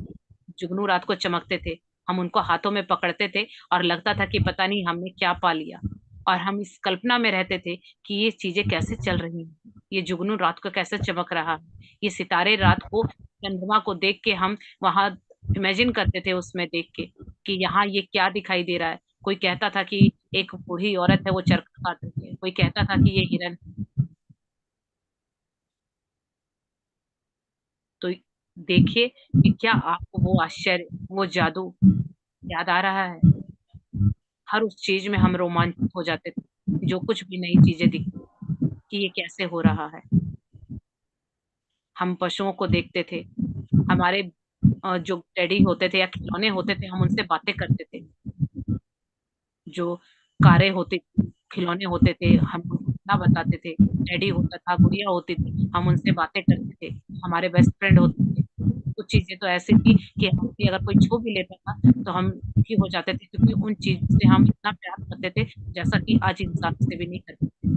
जुगनू रात को चमकते थे, हम उनको हाथों में पकड़ते थे और लगता था कि पता नहीं हमने क्या पा लिया। और हम इस कल्पना में रहते थे कि ये चीजें कैसे चल रही हैं, ये जुगनू रात को कैसे चमक रहा है, ये सितारे रात को चंद्रमा को देख के हम वहां इमेजिन करते थे उसमें देख के कि यहाँ ये क्या दिखाई दे रहा है। कोई कहता था कि एक बूढ़ी औरत है वो चरखा काट रही है, कोई कहता था कि ये हिरन। तो देखिए कि क्या आपको वो आश्चर्य, वो जादू याद आ रहा है? हर उस चीज में हम रोमांचित हो जाते थे, जो कुछ भी नई चीजें दिखती कि ये कैसे हो रहा है। हम पशुओं को देखते थे, हमारे जो टेडी होते थे या खिलौने होते थे हम उनसे बातें करते थे। जो कारें होती थी, खिलौने होते थे, हम उनको इतना बताते थे, डैडी होता था, गुड़िया होती थी, हम उनसे बातें करते थे, हमारे बेस्ट फ्रेंड होते थे। कुछ चीजें तो ऐसी थी कि हमसे अगर कोई छू भी लेता था तो हम दुखी हो जाते थे, क्योंकि उन चीजों से हम इतना प्यार करते थे जैसा कि आज इंसान से भी नहीं करते।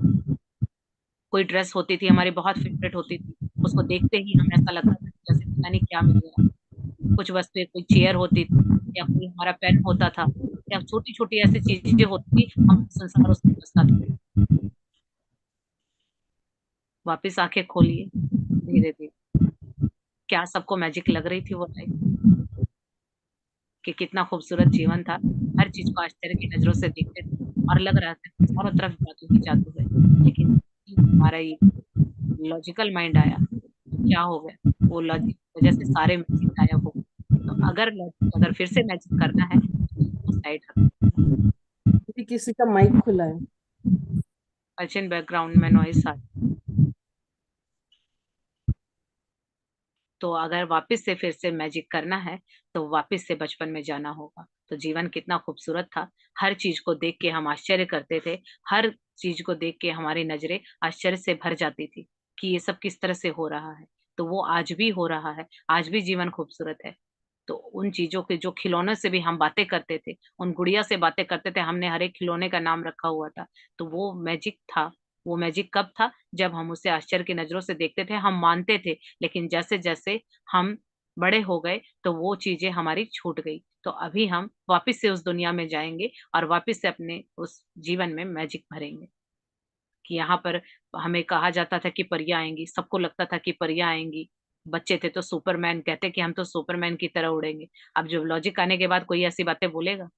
कोई ड्रेस होती थी हमारी बहुत फेवरेट होती थी, उसको देखते ही हमें ऐसा लगता था कि जैसे पता नहीं क्या मिल गया। कुछ वस्तुएं, कोई चेयर होती थी या कोई हमारा पेन होता था या छोटी छोटी ऐसी चीजें होती थी, हम संसार उसमें बसता था। वापिस आंखें खोलिए धीरे धीरे, क्या सबको मैजिक लग रही थी वो लाइफ, कि कितना खूबसूरत जीवन था। हर चीज को आश्चर्य की नजरों से देखते थे और लग रहा था कि चारों तरफ जादू ही जादू है। लेकिन हमारा ये लॉजिकल माइंड आया तो क्या हो गया, वो लॉजिक की वजह से सारे मैजिक गायब हो गए। तो अगर फिर से मैजिक करना है तो साइड रखो। दीदी किसी का माइक खुला है। अर्चन बैकग्राउंड में नॉइस आ, तो अगर वापस से फिर से मैजिक करना है तो वापस से बचपन में जाना होगा। तो जीवन कितना खूबसूरत था, हर चीज को देख के हम आश्चर्य करते थे, हर चीज को देख के हमारी नजरें आश्चर्य से भर जाती थी कि ये सब किस तरह से हो रहा है। तो वो आज भी हो रहा है, आज भी जीवन खूबसूरत है। तो उन चीजों के जो खिलौनों से भी हम बातें करते थे, उन गुड़िया से बातें करते थे, हमने हर एक खिलौने का नाम रखा हुआ था, तो वो मैजिक था। वो मैजिक कब था, जब हम उसे आश्चर्य की नजरों से देखते थे, हम मानते थे। लेकिन जैसे जैसे हम बड़े हो गए तो वो चीजें हमारी छूट गई। तो अभी हम वापस से उस दुनिया में जाएंगे और वापस से अपने उस जीवन में मैजिक भरेंगे। कि यहाँ पर हमें कहा जाता था कि परियां आएंगी, सबको लगता था कि परियां आएंगी। बच्चे थे तो सुपरमैन, कहते कि हम तो सुपरमैन की तरह उड़ेंगे। अब जब लॉजिक आने के बाद कोई ऐसी बातें बोलेगा?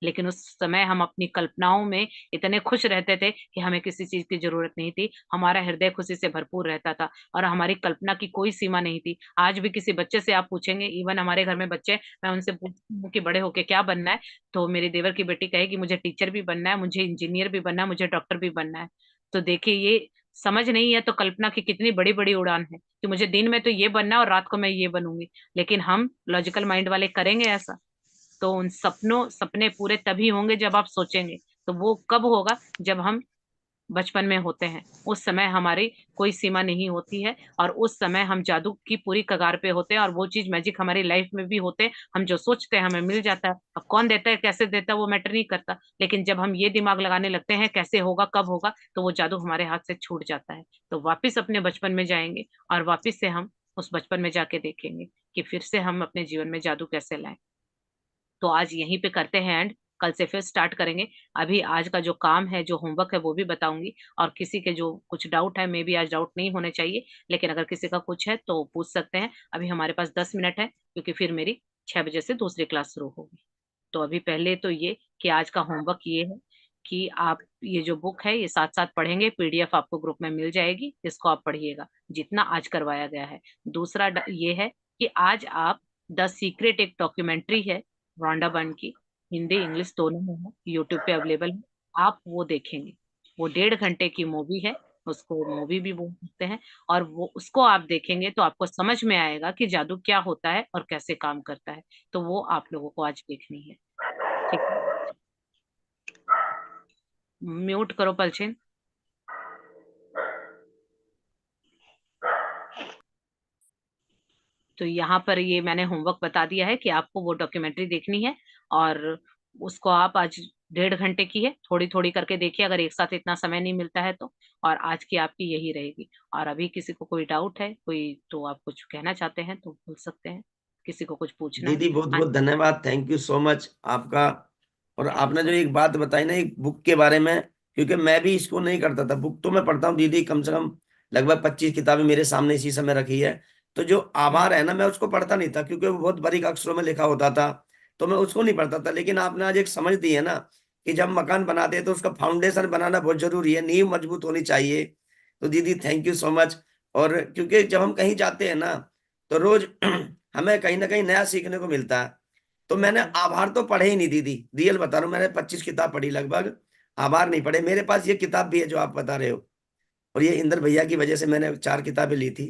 लेकिन उस समय हम अपनी कल्पनाओं में इतने खुश रहते थे कि हमें किसी चीज की जरूरत नहीं थी, हमारा हृदय खुशी से भरपूर रहता था और हमारी कल्पना की कोई सीमा नहीं थी। आज भी किसी बच्चे से आप पूछेंगे, इवन हमारे घर में बच्चे, मैं उनसे पूछती हूँ कि बड़े होके क्या बनना है, तो मेरी देवर की बेटी कहेगी मुझे टीचर भी बनना है, मुझे इंजीनियर भी बनना है, मुझे डॉक्टर भी बनना है। तो देखिए, ये समझ नहीं है तो कल्पना की कितनी बड़ी बड़ी उड़ान है कि मुझे दिन में तो ये बनना है और रात को मैं ये बनूंगी। लेकिन हम लॉजिकल माइंड वाले करेंगे ऐसा? तो उन सपने पूरे तभी होंगे जब आप सोचेंगे। तो वो कब होगा, जब हम बचपन में होते हैं। उस समय हमारी कोई सीमा नहीं होती है और उस समय हम जादू की पूरी कगार पे होते हैं और वो चीज मैजिक हमारी लाइफ में भी होते हैं। हम जो सोचते हैं हमें मिल जाता है। अब कौन देता है, कैसे देता है, वो मैटर नहीं करता। लेकिन जब हम ये दिमाग लगाने लगते हैं कैसे होगा, कब होगा, तो वो जादू हमारे हाथ से छूट जाता है। तो वापिस अपने बचपन में जाएंगे और वापिस से हम उस बचपन में जाके देखेंगे कि फिर से हम अपने जीवन में जादू कैसे लाएं। तो आज यहीं पे करते हैं एंड, कल से फिर स्टार्ट करेंगे। अभी आज का जो काम है, जो होमवर्क है, वो भी बताऊंगी। और किसी के जो कुछ डाउट है, मे बी आज डाउट नहीं होने चाहिए, लेकिन अगर किसी का कुछ है तो पूछ सकते हैं। अभी हमारे पास 10 मिनट है, क्योंकि फिर मेरी 6 बजे से दूसरी क्लास शुरू होगी। तो अभी पहले तो ये कि आज का होमवर्क ये है कि आप ये जो बुक है ये साथ साथ पढ़ेंगे। पीडीएफ आपको ग्रुप में मिल जाएगी, इसको आप पढ़िएगा जितना आज करवाया गया है। दूसरा ये है कि आज आप द सीक्रेट, एक डॉक्यूमेंट्री है रोंडा बर्न की, हिंदी इंग्लिश दोनों में है, यूट्यूब पे अवेलेबल है, आप वो देखेंगे। वो 1.5 घंटे की मूवी है, उसको मूवी भी बोल सकते हैं। और वो उसको आप देखेंगे तो आपको समझ में आएगा कि जादू क्या होता है और कैसे काम करता है। तो वो आप लोगों को आज देखनी है, ठीक है? म्यूट करो पलचिन। तो यहाँ पर ये मैंने होमवर्क बता दिया है कि आपको वो डॉक्यूमेंट्री देखनी है और उसको आप आज 1.5 घंटे की है, थोड़ी थोड़ी करके देखिए, अगर एक साथ इतना समय नहीं मिलता है तो। और आज की आपकी यही रहेगी। और अभी किसी को कोई डाउट है, कोई तो आप कुछ कहना चाहते हैं तो बोल सकते हैं, किसी को कुछ पूछना है। दीदी बहुत हाँ बहुत धन्यवाद, थैंक यू सो मच आपका। और आपने जो एक बात बताई ना एक बुक के बारे में, क्योंकि मैं भी इसको नहीं करता था। बुक तो मैं पढ़ता हूँ दीदी, कम से कम लगभग 25 किताबें मेरे सामने इसी समय रखी है। तो जो आभार है ना, मैं उसको पढ़ता नहीं था क्योंकि वो बहुत बारीक अक्षरों में लिखा होता था, तो मैं उसको नहीं पढ़ता था। लेकिन आपने आज एक समझ दी है ना कि जब मकान बनाते हैं तो उसका फाउंडेशन बनाना बहुत जरूरी है, नींव मजबूत होनी चाहिए। तो दीदी थैंक यू सो मच। और क्योंकि जब हम कहीं जाते हैं ना तो रोज हमें कहीं ना कहीं नया सीखने को मिलता है। तो मैंने आभार तो पढ़े ही नहीं दीदी, रियल बता रहा हूँ, मैंने 25 किताब पढ़ी लगभग, आभार नहीं पढ़े। मेरे पास ये किताब भी है जो आप बता रहे हो, और ये इंदर भैया की वजह से मैंने 4 किताबें ली थी,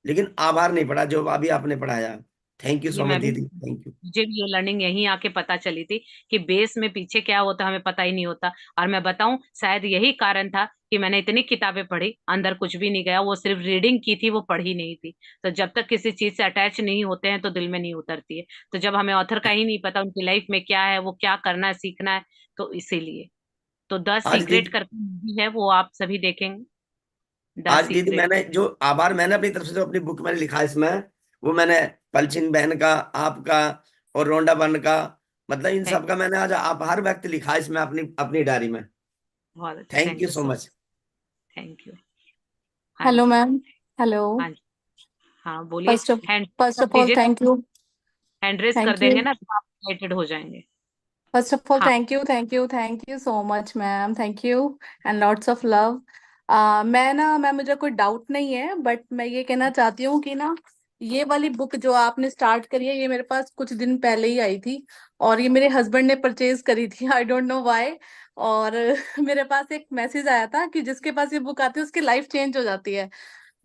लेकिन आभार नहीं पढ़ा जो अभी आपने पढ़ाया। थैंक यू ये सो मैं मच भी, दीदी, थैंक यू। मुझे भी ये लर्निंग यहीं आके पता चली थी कि बेस में पीछे क्या होता है हमें पता ही नहीं होता। और मैं बताऊं, शायद यही कारण था कि मैंने इतनी किताबें पढ़ी, अंदर कुछ भी नहीं गया, वो सिर्फ रीडिंग की थी, वो पढ़ी नहीं थी। तो जब तक किसी चीज से अटैच नहीं होते हैं तो दिल में नहीं उतरती है। तो जब हमें ऑथर का ही नहीं पता उनकी लाइफ में क्या है, वो क्या करना है, सीखना है, तो इसीलिए। तो द आज सीक्रेट दीदी, करके मूवी है, वो आप सभी देखेंगे, द आज दीदी सीक्रेट। मैंने जो आभार मैंने अपनी तरफ से जो अपनी बुक में लिखा है इसमें, वो मैंने पलचिन बहन का, आपका और रोंडा बहन का, मतलब इन थैंक सब का मैंने आज आभार व्यक्त लिखा है इसमें अपनी अपनी डायरी में। बहुत अच्छा, thank thank you you so so, much. Thank you. हाँ हेलो जी, मैम। हेलो। हाँ जी, हाँ बोलिए। फर्स्ट ऑफ हैंड फर्स्ट कर ऑफ ऑल दीजिए, थैंक यू। हैंड रेस कर थैंक देंगे यू। ना तो आप एक्साइटेड हो जाएंगे। फर्स्ट ऑफ ऑल हाँ, thank you so much ma'am, thank you and lots of love. Ma'am मुझे कोई डाउट नहीं है, बट मैं ये कहना चाहती हूँ कि ना, ये वाली बुक जो आपने स्टार्ट करी है, ये मेरे पास कुछ दिन पहले ही आई थी, और ये मेरे हस्बैंड ने परचेज करी थी, आई डोंट नो व्हाई। और मेरे पास एक मैसेज आया था कि जिसके पास ये बुक आती है उसकी लाइफ चेंज हो जाती है।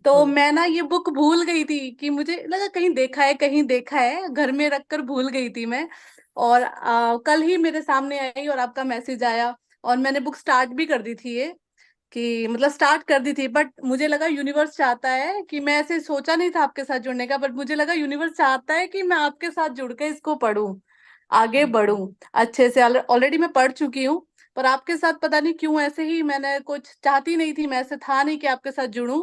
तो हम्म, मैं ना ये बुक भूल गई थी, कि मुझे लगा कहीं देखा है, कहीं देखा है, घर में रख कर भूल गई थी मैं। और कल ही मेरे सामने आई और आपका मैसेज आया, और मैंने बुक स्टार्ट भी कर दी थी ये, कि मतलब स्टार्ट कर दी थी, बट मुझे लगा यूनिवर्स चाहता है कि मैं ऐसे सोचा नहीं था आपके साथ जुड़ने का, बट मुझे लगा यूनिवर्स चाहता है कि मैं आपके साथ जुड़ के इसको पढूं, आगे बढ़ूं अच्छे से। ऑलरेडी मैं पढ़ चुकी हूँ, पर आपके साथ पता नहीं क्यों ऐसे ही, मैंने कुछ चाहती नहीं थी, मैं ऐसे था नहीं कि आपके साथ जुड़ूं।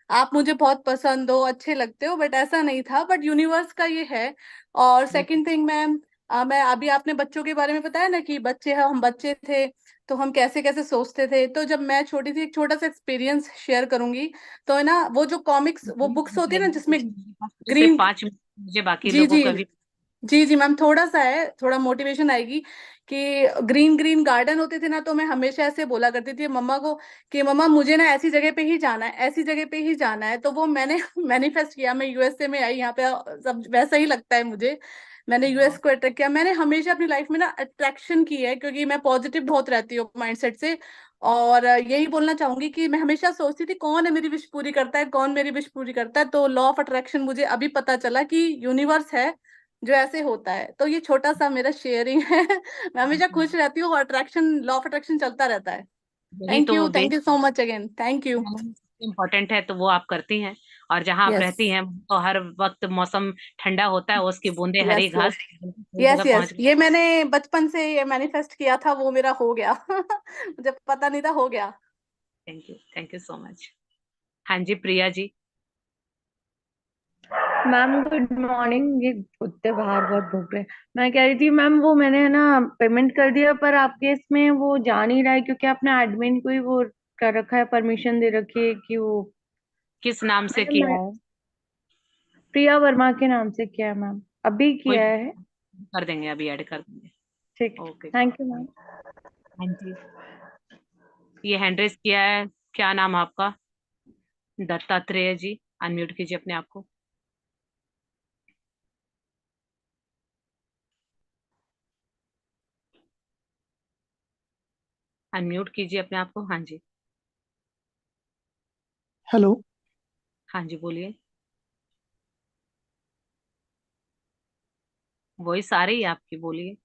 आप मुझे बहुत पसंद हो, अच्छे लगते हो, बट ऐसा नहीं था, बट यूनिवर्स का ये है। और सेकंड थिंग मैम, मैं अभी आपने बच्चों के बारे में बताया ना, कि बच्चे हैं, हम बच्चे थे तो हम कैसे कैसे सोचते थे। तो जब मैं छोटी थी, एक छोटा सा एक्सपीरियंस शेयर करूंगी। तो है ना, वो जो कॉमिक्स, वो बुक्स होती है ना बताइए जिसमें कुछ, मेरे पास तो सिर्फ ग्रीन। 5 मिनट, मुझे बाकी जी लोगों जी। का भी। जी जी मैम, थोड़ा सा है, थोड़ा मोटिवेशन आएगी। कि ग्रीन ग्रीन गार्डन होते थे ना, तो मैं हमेशा ऐसे बोला करती थी मम्मा को, कि मम्मा मुझे ना ऐसी जगह पे ही जाना है, ऐसी जगह पे ही जाना है। तो वो मैंने मैनिफेस्ट किया, मैं यूएसए में आई, यहाँ पे सब वैसा ही लगता है मुझे। मैंने यूएस को अट्रैक्ट किया, मैंने हमेशा अपनी लाइफ में ना अट्रैक्शन की है, क्योंकि मैं पॉजिटिव बहुत रहती हूँ माइंडसेट से। और यही बोलना चाहूंगी कि मैं हमेशा सोचती थी कौन है मेरी विश पूरी करता है, कौन मेरी विश पूरी करता है। तो लॉ ऑफ अट्रैक्शन मुझे अभी पता चला कि यूनिवर्स है जो ऐसे होता है। तो ये छोटा सा मेरा शेयरिंग है। मैं हमेशा खुश रहती हूँ, और अट्रैक्शन, लॉ ऑफ अट्रैक्शन चलता रहता है। यही तो thank you so much again, thank you. Important है, तो वो आप करती हैं। और जहां आप यस रहती हैं तो हर वक्त मौसम ठंडा होता है, उसकी बूंदे, हरी यस घास यस सही यस जगह यस, पहुंच गई। ये मैंने बचपन से ये मैनिफेस्ट किया था, वो मेरा हो गया। मुझे पता नहीं था, हो गया। Thank you so much. हाँ जी, Priya ji. Ma'am good morning. ये कुत्ते बाहर बहुत भौंक रहे हैं। मैं कह रही थी मैम, वो मैंने है ना पेमेंट कर दिया, पर आपके इसमें वो जा नहीं रहा है, क्योंकि आपने एडमिन को ही वो कर रखा है, परमिशन दे रखी है कि वो। किस नाम से मैम किया मैं है? प्रिया वर्मा के नाम से किया है मैम, अभी कोई, किया है। कर देंगे, अभी ऐड कर देंगे। ठीक, ओके। Thank you ma'am. हाँ जी, ये हैंड रेस किया है, क्या नाम आपका? दत्तात्रेय जी, अनम्यूट कीजिए अपने आप को। अनम्यूट कीजिए अपने आप को, हाँ जी। हेलो। हाँ जी, बोलिए। वॉइस आ रही है आपकी, बोलिए।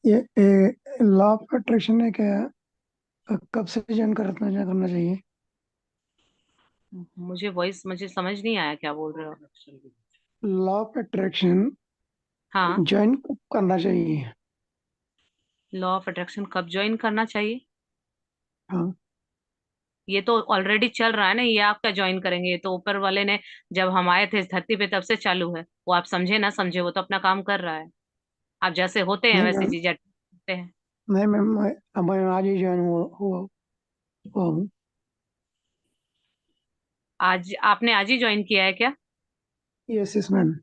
ये लॉ ऑफ अट्रैक्शन है क्या? कब से ज्वाइन करना चाहिए? मुझे समझ नहीं आया, क्या बोल रहे हो? लॉ ऑफ अट्रैक्शन हाँ, ज्वाइन कब करना चाहिए? लॉ ऑफ अट्रैक्शन कब ज्वाइन करना चाहिए? हाँ। ये तो ऑलरेडी चल रहा है ना, ये आप क्या ज्वाइन करेंगे? ये तो ऊपर वाले ने, जब हम आए थे इस धरती पे तब से चालू है। वो आप समझे ना समझे, वो तो अपना काम कर रहा है। आप जैसे होते हैं नहीं वैसी मैम, चीजें होते हैं। नहीं मैम, मैं आज ही ज्वाइन हुआ हूँ। आज आपने आज ही ज्वाइन किया है क्या? Yes yes ma'am.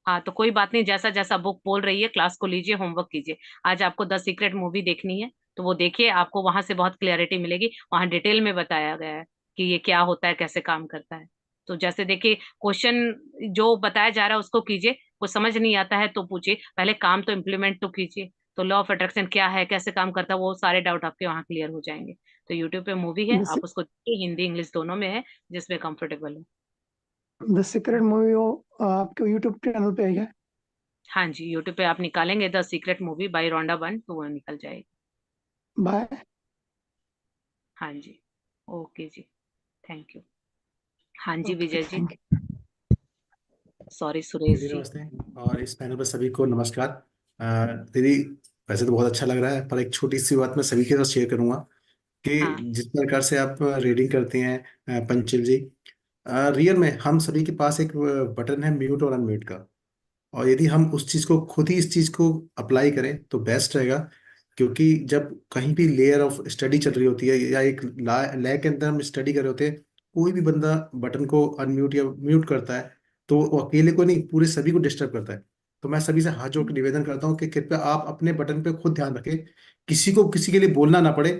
हाँ, तो कोई बात नहीं, जैसा जैसा बुक बोल रही है क्लास को लीजिए, होमवर्क कीजिए। आज आपको द सीक्रेट मूवी देखनी है, तो वो देखिए, आपको वहां से बहुत क्लैरिटी मिलेगी। वहां डिटेल में बताया गया है कि ये क्या होता है, कैसे काम करता है। तो जैसे देखिए, क्वेश्चन जो बताया जा रहा है उसको कीजिए, कुछ समझ नहीं आता है तो पूछिए, पहले काम तो इम्प्लीमेंट तो कीजिए। तो लॉ ऑफ अट्रैक्शन क्या है, कैसे काम करता है, वो सारे डाउट आपके वहाँ क्लियर हो जाएंगे। तो यूट्यूब पे मूवी है, वैसे आप उसको देखिए, हिंदी इंग्लिश दोनों में है, जिसमें कंफर्टेबल है। द सीक्रेट मूवी वो आपके यूट्यूब चैनल पे है क्या? हाँ जी, यूट्यूब पे आप निकालेंगे the secret movie by Rhonda Byrne तो वो निकल जाएगी। बाय। हाँ जी। ओके जी, थैंक यू। हाँ जी okay, Vijay ji. Thank you. Sorry Suresh दीदी जी। नमस्ते। और इस पैनल पर सभी को नमस्कार। दीदी, वैसे तो बहुत अच्छा लग रहा है, पर एक छोटी सी बात मैं सभी के साथ शेयर करूंगा कि हाँ जिस प्रकार से आप रीडिंग करती हैं पंचल जी, रियल में हम सभी के पास एक बटन है म्यूट और अनम्यूट का। और यदि हम उस चीज को खुद ही इस चीज को अप्लाई करें तो बेस्ट रहेगा। क्योंकि जब कहीं भी लेयर ऑफ स्टडी चल रही होती है या एक लैब के अंदर हम स्टडी कर रहे होते हैं, कोई भी बंदा बटन को अनम्यूट या म्यूट करता है तो वो अकेले को नहीं, पूरे सभी को डिस्टर्ब करता है। तो मैं सभी से हाथ जोड़ के निवेदन करता हूँ कि कृपया आप अपने बटन पे खुद ध्यान रखें, किसी को किसी के लिए बोलना ना पड़े।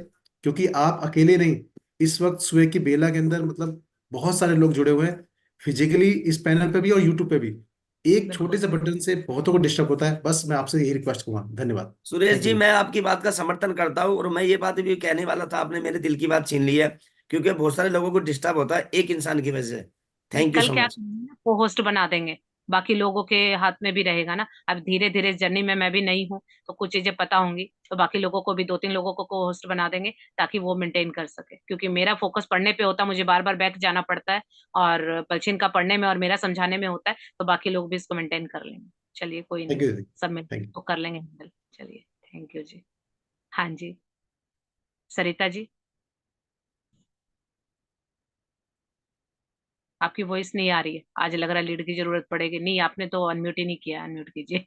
क्योंकि आप अकेले नहीं, इस वक्त सुबह की बेला के अंदर मतलब बहुत सारे लोग जुड़े हुए हैं, फिजिकली इस पैनल पे भी और यूट्यूब पे भी। एक छोटे बिल्कुल। से बटन से बहुतों को डिस्टर्ब होता है। बस मैं आपसे यही रिक्वेस्ट करूंगा। धन्यवाद। Suresh thank ji, you. मैं आपकी बात का समर्थन करता हूँ, और मैं ये बात भी कहने वाला था, आपने मेरे दिल की बात छीन ली है। क्योंकि बहुत सारे लोगों को डिस्टर्ब होता है एक इंसान की वजह से। थैंक यू कल सो क्या मच। करेंगे ना, को होस्ट बना देंगे, बाकी लोगों के हाथ में भी रहेगा ना। अब धीरे धीरे जर्नी में मैं भी नई हूँ तो कुछ चीजें पता होंगी, तो बाकी लोगों को भी दो तीन लोगों को होस्ट बना देंगे ताकि वो मेंटेन कर सके, क्योंकि मेरा फोकस पढ़ने पे होता है, मुझे बार बार बैक जाना पड़ता है, और पलचिन का पढ़ने में और मेरा समझाने में होता है, तो बाकी लोग भी इसको मेंटेन कर लेंगे। चलिए कोई नहीं, थैंक यू दीदी। सब में थैंक यू। तो कर लेंगे हैंडल। चलिए, थैंक यू जी। हाँ जी, सरिता जी, आपकी वॉइस नहीं आ रही है, आज लग रहा है लीड की जरूरत पड़ेगी। नहीं, आपने तो अनम्यूट ही नहीं किया, अनम्यूट कीजिए।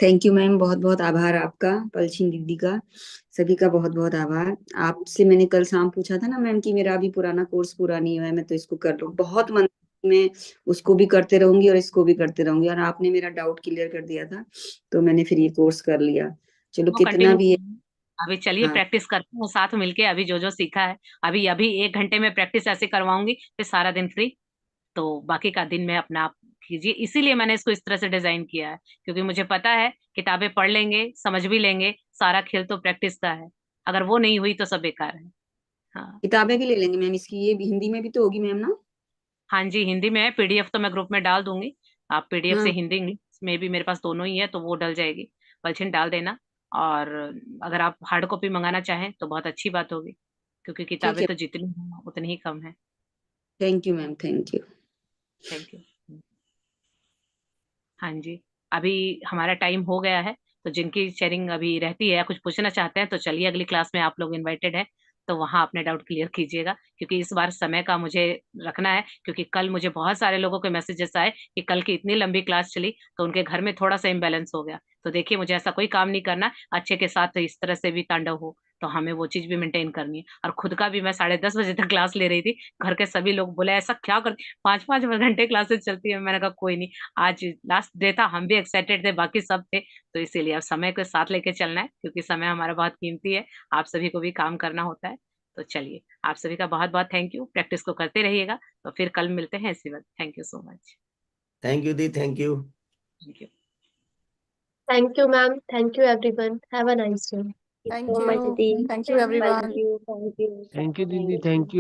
थैंक यू मैम, बहुत बहुत आभार आपका, पलछिन दीदी का, सभी का बहुत बहुत आभार। आपसे मैंने कल शाम पूछा था ना मैम कि मेरा अभी पुराना कोर्स पूरा नहीं हुआ है, मैं तो इसको कर लूँ, बहुत मन में उसको भी करते रहूंगी और इसको भी करते रहूंगी, और आपने मेरा डाउट क्लियर कर दिया था, तो मैंने फिर ये कोर्स कर लिया। चलो वो कितना कंटिन्यू, भी है। अभी चलिए हाँ, प्रैक्टिस करते हैं साथ मिलके, अभी जो जो सीखा है। अभी अभी 1 घंटे में प्रैक्टिस ऐसे करवाऊंगी, फिर सारा दिन फ्री। तो बाकी का दिन में अपना आप कीजिए, इसीलिए मैंने इसको इस तरह से डिजाइन किया है, क्योंकि मुझे पता है किताबें पढ़ लेंगे, समझ भी लेंगे, सारा खेल तो प्रैक्टिस का है। अगर वो नहीं हुई तो सब बेकार है। हाँ। किताबें भी ले लेंगे मैम इसकी, ये भी हिंदी में भी तो होगी मैम ना? हाँ जी, हिंदी में है, पीडीएफ तो मैं ग्रुप में डाल दूंगी। आप पीडीएफ से हाँ, हिंदी इंग्लिश में भी, मेरे पास दोनों ही है, तो वो डल जाएगी। पलछिन डाल देना। और अगर आप हार्ड कॉपी मंगाना चाहें तो बहुत अच्छी बात होगी, क्योंकि ठीक किताबें है। तो जितनी हैं उतनी ही कम है। Thank you ma'am, thank you. Thank you. हाँ जी, अभी हमारा टाइम हो गया है, तो जिनकी शेयरिंग अभी रहती है या कुछ पूछना चाहते हैं तो चलिए, अगली क्लास में आप लोग इनवाइटेड हैं, तो वहाँ अपने डाउट क्लियर कीजिएगा, क्योंकि इस बार समय का मुझे रखना है, क्योंकि कल मुझे बहुत सारे लोगों के मैसेजेस आए कि कल की इतनी लंबी क्लास चली तो उनके घर में थोड़ा सा इम्बैलेंस हो गया। तो देखिए, मुझे ऐसा कोई काम नहीं करना, अच्छे के साथ इस तरह से भी तांडव हो, तो हमें वो चीज भी मेंटेन करनी है। और खुद का भी मैं 10:30 बजे तक क्लास ले रही थी, घर के सभी लोग बोले ऐसा क्या कर, 5-5 घंटे क्लासेस चलती है। मैंने कहा कोई नहीं, आज लास्ट डे था, हम भी एक्साइटेड थे, बाकी सब थे, तो इसीलिए अब समय के साथ लेके चलना है, क्योंकि समय हमारा बहुत कीमती है, आप सभी को भी काम करना होता है। तो चलिए, आप सभी का बहुत बहुत थैंक यू, प्रैक्टिस को करते रहिएगा। तो फिर कल मिलते हैं इसी वक्त। Thank you so much. Thank you the, thank you. Thank you. Thank you, ma'am. Thank you, everyone. Have a nice day. Thank so you. much, Didi. Thank you Thank everyone. you, thank you. Thank you दीदी, Thank you. Thank you.